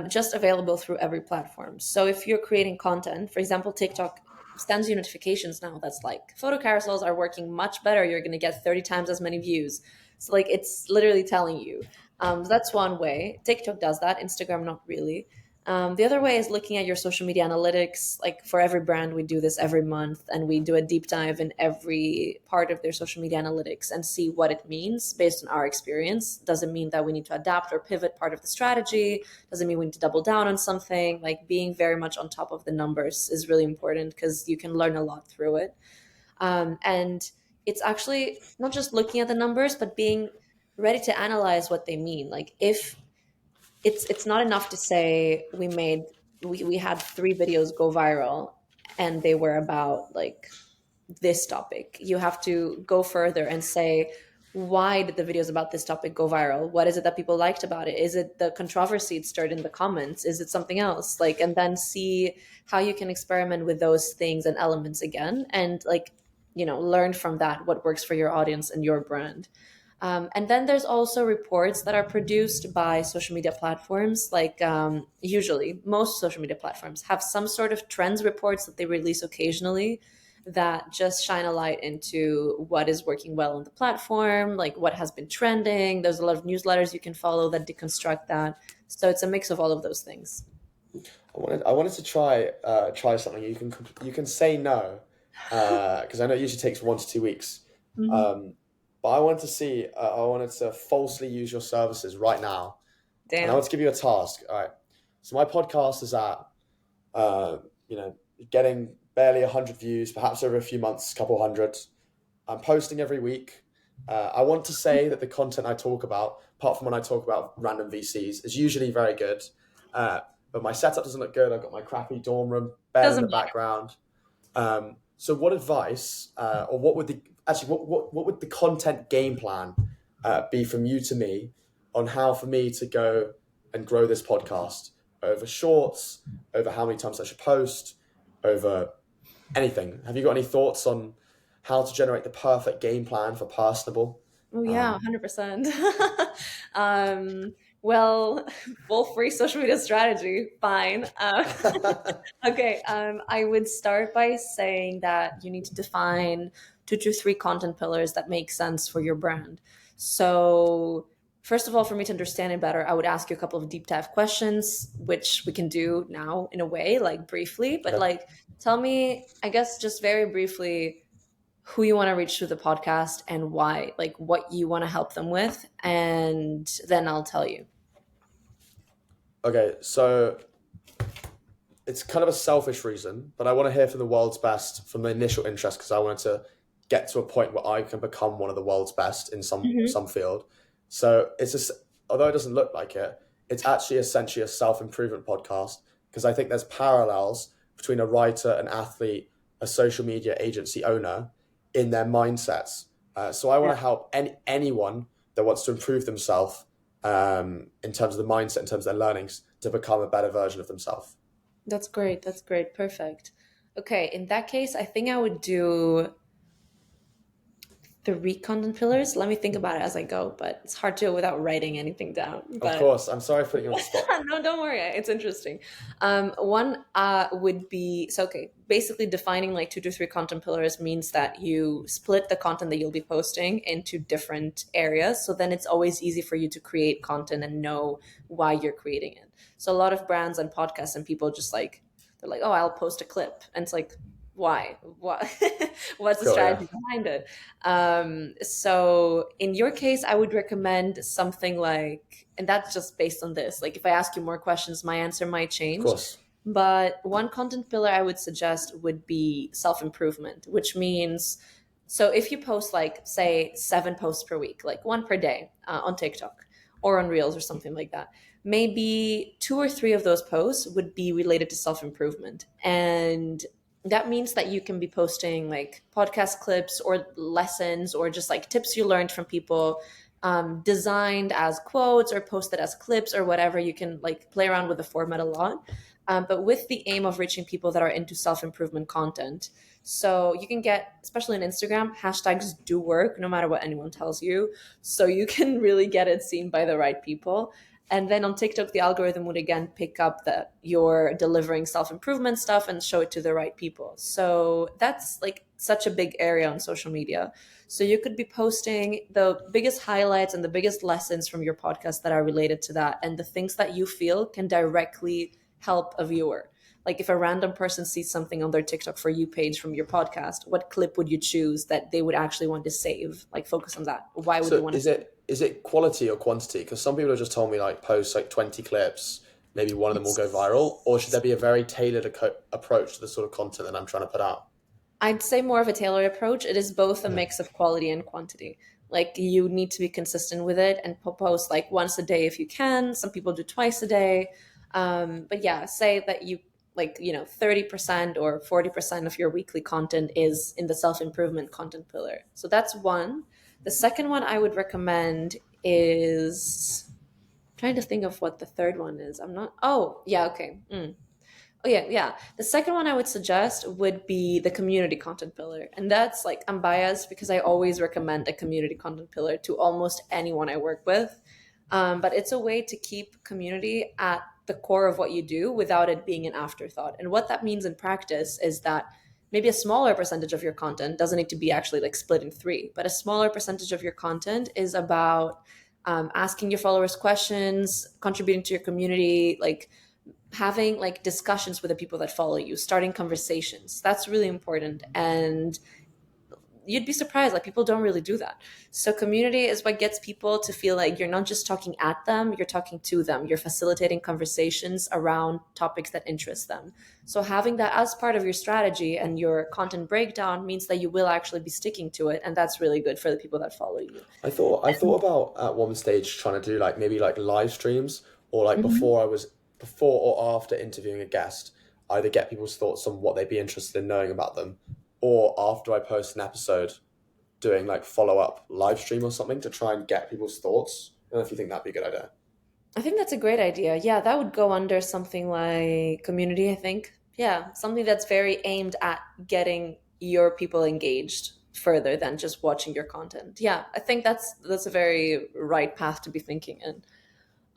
just available through every platform. So if you're creating content, for example, TikTok sends you notifications now that's like photo carousels are working much better. You're going to get 30 times as many views. So like it's literally telling you. So that's one way. TikTok does that. Instagram, not really. The other way is looking at your social media analytics. Like for every brand, we do this every month, and we do a deep dive in every part of their social media analytics and see what it means based on our experience. Does it mean that we need to adapt or pivot part of the strategy? Does it mean we need to double down on something? Like being very much on top of the numbers is really important because you can learn a lot through it. And it's actually not just looking at the numbers, but being ready to analyze what they mean. Like if it's not enough to say we had 3 videos go viral and they were about like this topic. You have to go further and say, why did the videos about this topic go viral? What is it that people liked about it? Is it the controversy it stirred in the comments? Is it something else? Like, and then see how you can experiment with those things and elements again, and like, learn from that what works for your audience and your brand. And then there's also reports that are produced by social media platforms. Like usually, most social media platforms have some sort of trends reports that they release occasionally that just shine a light into what is working well on the platform, like what has been trending. There's a lot of newsletters you can follow that deconstruct that. So it's a mix of all of those things. I wanted to try something. You can say no, because I know it usually takes 1 to 2 weeks. Mhm. Um, but I wanted to falsely use your services right now, and I Damn. want to give you a task. All right. So my podcast is at, uh, you know, getting barely 100 views, perhaps over a few months, couple hundred. I'm posting every week. I want to say that the content I talk about, apart from when I talk about random VCs, is usually very good. Uh, but my setup doesn't look good. I've got my crappy dorm room bed in Doesn't the matter. background. So what advice, or what would the content game plan be from you to me on how for me to go and grow this podcast over shorts, over how many times I should post, over anything. Have you got any thoughts on how to generate the perfect game plan for Personable? Oh yeah, Um, 100%. um, well, full free social media strategy, fine. Okay, I would start by saying that you need to define 2 to 3 content pillars that make sense for your brand. So, first of all, for me to understand it better, I would ask you a couple of deep dive questions, which we can do now in a way, like briefly, but okay. like tell me, I guess just very briefly, who you want to reach through the podcast and why, like what you want to help them with, and then I'll tell you. Okay, so it's kind of a selfish reason, but I want to hear from the world's best from the initial interest because I wanted to get to a point where I can become one of the world's best in some field. So it's just, although it doesn't look like it, it's actually essentially a self-improvement podcast because I think there's parallels between a writer, an athlete, a social media agency owner in their mindsets. So I want Yeah, to help anyone that wants to improve themselves in terms of the mindset, in terms of their learnings, to become a better version of themselves. that's great. That's great. Perfect. Okay, in that case, I think I would do 3 content pillars. Let me think about it as I go, but it's hard to without writing anything down. Of But course, I'm sorry for putting you on the spot. no, don't worry. It's interesting. One would be so okay. Basically, defining like 2 to 3 content pillars means that you split the content that you'll be posting into different areas. So then it's always easy for you to create content and know why you're creating it. So a lot of brands and podcasts and people just like they're like, oh, I'll post a clip, and it's like, why? Why? What's the Cool, yeah. strategy behind it? So in your case, I would recommend something like, and that's just based on this. Like if I ask you more questions, my answer might Of change. course. But one content pillar I would suggest would be self improvement, which means so if you post like say 7 posts per week, like one per day on TikTok or on Reels or something like that, maybe 2 or 3 of those posts would be related to self improvement. And that means that you can be posting like podcast clips or lessons or just like tips you learned from people, designed as quotes or posted as clips or whatever. You can like play around with the format a lot, but with the aim of reaching people that are into self-improvement content. So you can get, especially on Instagram, hashtags do work no matter what anyone tells you, so you can really get it seen by the right people. And then on TikTok, the algorithm would again pick up that you're delivering self improvement stuff and show it to the right people. So that's like such a big area on social media. So you could be posting the biggest highlights and the biggest lessons from your podcast that are related to that and the things that you feel can directly help a viewer. Like if a random person sees something on their TikTok for you page from your podcast, what clip would you choose that they would actually want to save? Like focus on that. Why would you So want to is save? it quality or quantity? Because some people have just told me like post like 20 clips, maybe one of them will go It's viral, or should there be a very tailored approach to the sort of content that I'm trying to put out? I'd say more of a tailored approach. It is both a Mhm. mix of quality and quantity. Like you need to be consistent with it and post like once a day if you can. Some people do twice a day. But yeah, say that you like, 30% or 40% of your weekly content is in the self-improvement content pillar. So that's one. The second one I would recommend is trying to think of what the third one is. I'm not, oh, yeah, okay. Oh yeah, yeah. The second one I would suggest would be the community content pillar. And that's like I'm biased because I always recommend a community content pillar to almost anyone I work with. But it's a way to keep community at the core of what you do without it being an afterthought. And what that means in practice is that maybe a smaller percentage of your content doesn't need to be actually like split in 3, but a smaller percentage of your content is about asking your followers questions, contributing to your community, like having like discussions with the people that follow you, starting conversations. That's really important. And you'd be surprised, like people don't really do that. So community is what gets people to feel like you're not just talking at them, you're talking to them. You're facilitating conversations around topics that interest them. So having that as part of your strategy and your content breakdown means that you will actually be sticking to it. And that's really good for the people that follow you. I thought about at one stage trying to do like maybe like live streams or like Mhm. before or after interviewing a guest, either get people's thoughts on what they'd be interested in knowing about them, or after I post an episode, doing like follow up live stream or something to try and get people's thoughts. I don't know if you think that'd be a good idea. I think that's a great idea. Yeah, that would go under something like community, I think. Yeah, something that's very aimed at getting your people engaged further than just watching your content. Yeah, I think that's a very right path to be thinking in.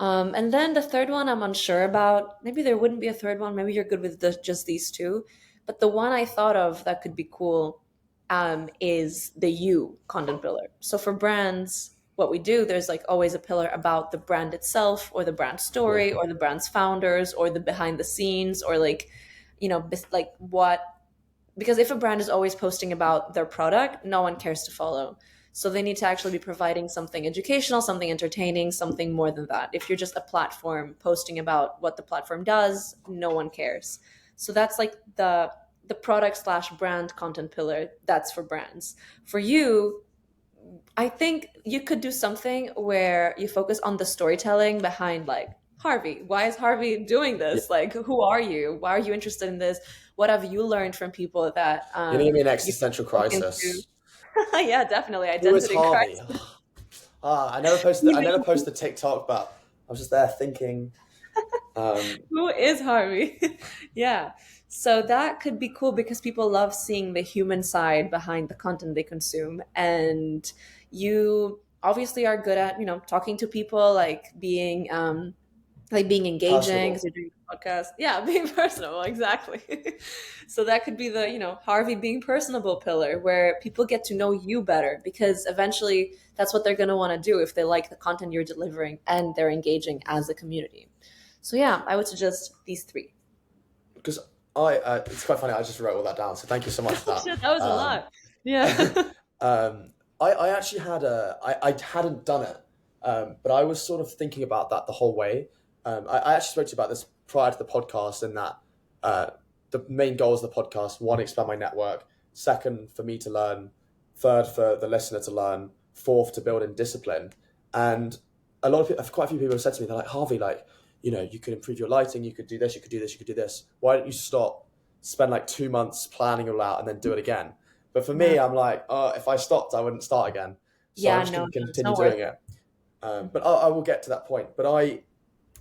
And then the third one I'm unsure about. Maybe there wouldn't be a third one. Maybe you're good with just these two. But the one I thought of that could be cool is the you content pillar. So for brands, what we do, there's like always a pillar about the brand itself or the brand Yeah. story or the brand's founders or the behind the scenes or like, like what, because if a brand is always posting about their product, no one cares to follow. So they need to actually be providing something educational, something entertaining, something more than that. If you're just a platform posting about what the platform does, no one cares. So that's like the product slash brand content pillar. That's for brands. For you, I think you could do something where you focus on the storytelling behind like Harvey. Why is Harvey doing Yeah. this? Like, who are you? Why are you interested in this? What have you learned from people that You're gonna give me an you've existential spoken to? crisis. Yeah, definitely Who is identity Harvey? crisis. I never posted. I never Even posted TikTok, but I was just there thinking. who is Harvey? Yeah. So that could be cool because people love seeing the human side behind the content they consume. And you obviously are good at, talking to people, like being engaging because Personable. you're doing a podcast. Yeah, being personable, exactly. So that could be the, Harvey being personable pillar where people get to know you better because eventually that's what they're going to want to do if they like the content you're delivering and they're engaging as a community. So yeah, I would suggest these three. Because it's quite funny. I just wrote all that down. So thank you so much for Shit, that was a that. lot. Yeah. I actually I hadn't done it, but I was sort of thinking about that the whole way. I actually spoke to you about this prior to the podcast, and that uh, the main goals of the podcast: one, expand my network; second, for me to learn; third, for the listener to learn; fourth, to build in discipline. And a lot of people, quite a few people have said to me, they're like, Harvey, like, you could improve your lighting, you could do this, you could do this, you could do this. Why don't you stop, spend like 2 months planning it all out, and then do it again? But for Yeah. me, I'm like, if I stopped, I wouldn't start again. So I'm Yeah, just no, going no, to it's continue not worth doing it. But I will get to that point. But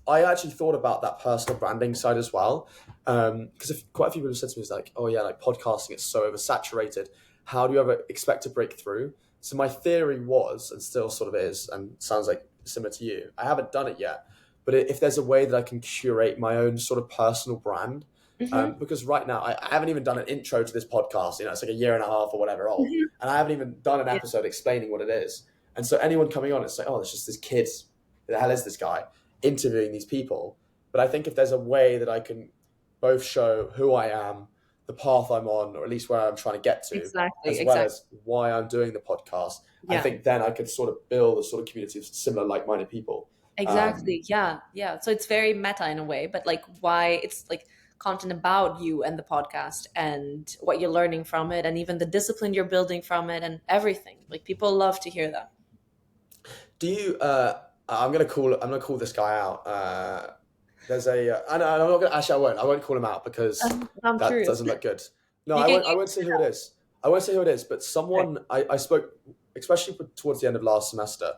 I actually thought about that personal branding side as well. Because quite a few people have said to me, it's like, oh yeah, like podcasting, it's so oversaturated. How do you ever expect to break through? So my theory was, and still sort of is, and sounds like similar to you, I haven't done it yet. But if there's a way that I can curate my own sort of personal brand, it. Hmm. because right now I haven't even done an intro to this podcast. It's like a year and a half or whatever old, Hmm. and I haven't even done an Yeah, episode explaining what it is. And so anyone coming on, it's like, oh, there's just this kid. Who the hell is this guy interviewing these people? But I think if there's a way that I can both show who I am, the path I'm on, or at least where I'm trying to get to, exactly, as well exactly. as why I'm doing the podcast, I Yeah. think then I could sort of build a sort of community of similar, like-minded people. Um, Exactly. Yeah. Yeah. So it's very meta in a way, but like why it's like content about you and the podcast and what you're learning from it and even the discipline you're building from it and everything. Like people love to hear that. do you? I'm gonna call this guy out. There's a. I'm not gonna. Actually, I won't. I won't call him out because I'm that curious. doesn't look good. No, You I can won't. I won't say who it is. I won't say who it is. But okay. someone I spoke, especially towards the end of last semester,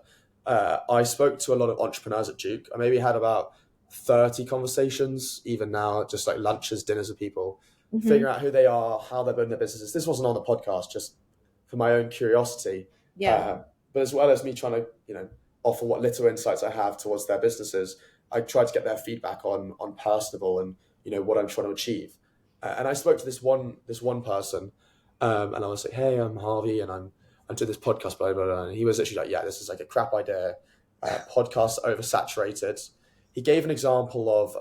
I spoke to a lot of entrepreneurs at Duke. I maybe had about 30 conversations, even now, just like lunches, dinners with people, Hmm. figuring out who they are, how they're building their businesses. This wasn't on the podcast, just for my own curiosity. Yeah. Uh, but as well as me trying to, offer what little insights I have towards their businesses, I tried to get their feedback on Personable and what I'm trying to achieve. And I spoke to this one person, and I was like, "Hey, I'm Harvey, and I'm doing this podcast, blah blah blah." And he was literally like, "Yeah, this is like a crap idea. Podcasts are oversaturated." He gave an example of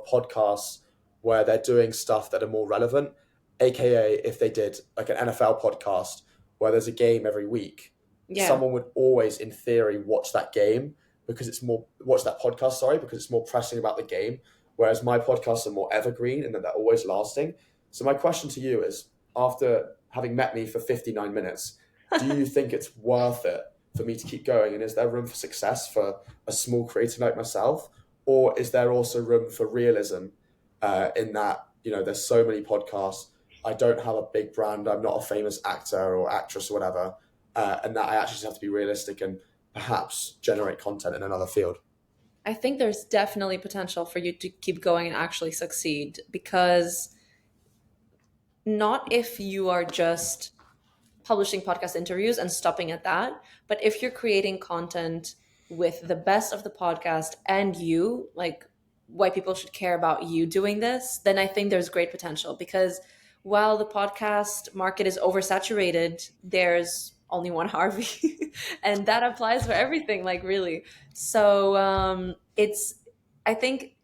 podcasts where they're doing stuff that are more relevant, aka if they did like an NFL podcast where there's a game every week, Yeah. someone would always, in theory, watch that game because it's more watch that podcast. Sorry, because it's more pressing about the game. Whereas my podcasts are more evergreen and that they're always lasting. So my question to you is, after having met me for 59 minutes, do you think it's worth it for me to keep going? And is there room for success for a small creator like myself? Or is there also room for realism in that, there's so many podcasts. I don't have a big brand. I'm not a famous actor or actress or whatever. And that I actually just have to be realistic and perhaps generate content in another field? I think there's definitely potential for you to keep going and actually succeed, because not if you are just publishing podcast interviews and stopping at that, but if you're creating content with the best of the podcast and you, like, why people should care about you doing this, then I think there's great potential. Because while the podcast market is oversaturated, there's only one Harvey, and that applies for everything, like, really. So I think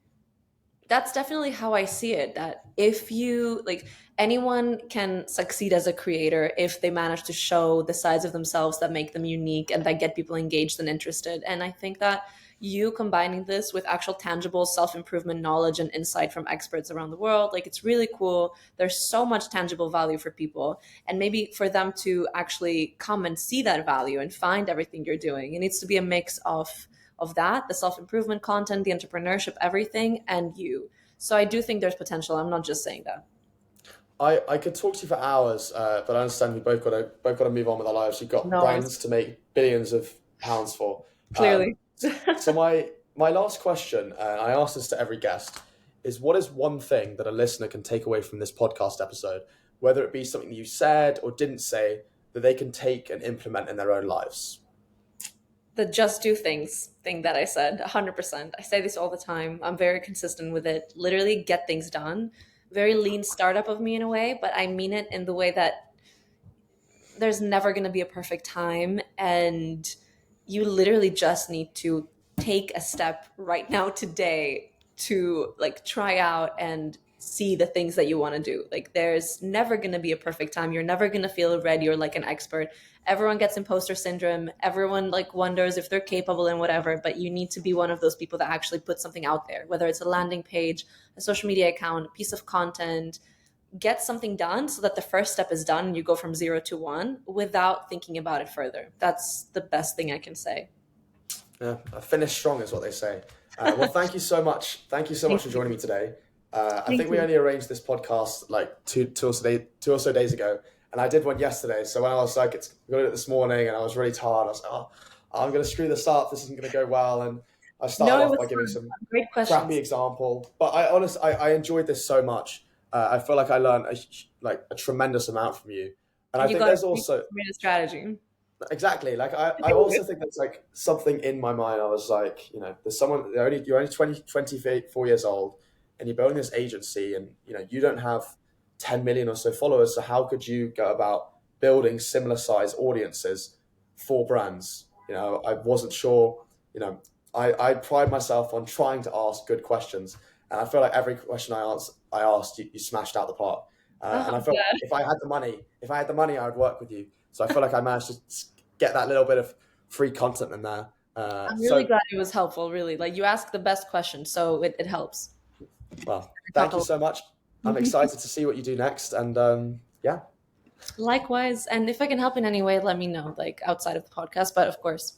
that's definitely how I see it. That if you, like, anyone can succeed as a creator if they manage to show the sides of themselves that make them unique and that get people engaged and interested. And I think that you combining this with actual tangible self-improvement knowledge and insight from experts around the world, like, it's really cool. There's so much tangible value for people, and maybe for them to actually come and see that value and find everything you're doing, it needs to be a mix of that, the self-improvement content, the entrepreneurship, everything, and you. So I do think there's potential. I'm not just saying that. I could talk to you for hours, but I understand we both got to move on with our lives. You've got No, brands to make billions of pounds for. clearly. So my last question, I ask this to every guest, is what is one thing that a listener can take away from this podcast episode, whether it be something that you said or didn't say, that they can take and implement in their own lives? The just do things thing that I said, 100%. I say this all the time. I'm very consistent with it. Literally get things done. Very lean startup of me in a way, but I mean it in the way that there's never going to be a perfect time, and you literally just need to take a step right now today to, like, try out and see the things that you want to do. Like, there's never going to be a perfect time. You're never going to feel ready or like an expert. Everyone gets imposter syndrome. Everyone, like, wonders if they're capable and whatever, but you need to be one of those people that actually put something out there, whether it's a landing page, a social media account, a piece of content. Get something done so that the first step is done and you go from 0 to 1 without thinking about it further. That's the best thing I can say. Yeah, finish strong is what they say. Well, thank you so much. Thank you so much for joining me today. I think we only arranged this podcast like two or so days ago, and I did one yesterday. So when I was like, we got it this morning, and I was really tired. I was like, oh, I'm going to screw this up. This isn't going to go well. And I started off by giving some great questions. crappy example, but I enjoyed this so much. I feel like I learned a tremendous amount from you, and I think there's also a strategy. Exactly. Like I also think that's like something in my mind. I was like, there's someone, you're only 24 years old, and you're building this agency, and you don't have 10 million or so followers. So how could you go about building similar size audiences for brands? I wasn't sure. I pride myself on trying to ask good questions, and I feel like every question I asked, you smashed out the park. And I felt like if I had the money, I would work with you. So I feel like I managed to get that little bit of free content in there. I'm really glad it was helpful, really. Like, you ask the best questions, so it helps. Well, thank you so much. I'm excited to see what you do next. And yeah. Likewise. And if I can help in any way, let me know, like, outside of the podcast. But of course,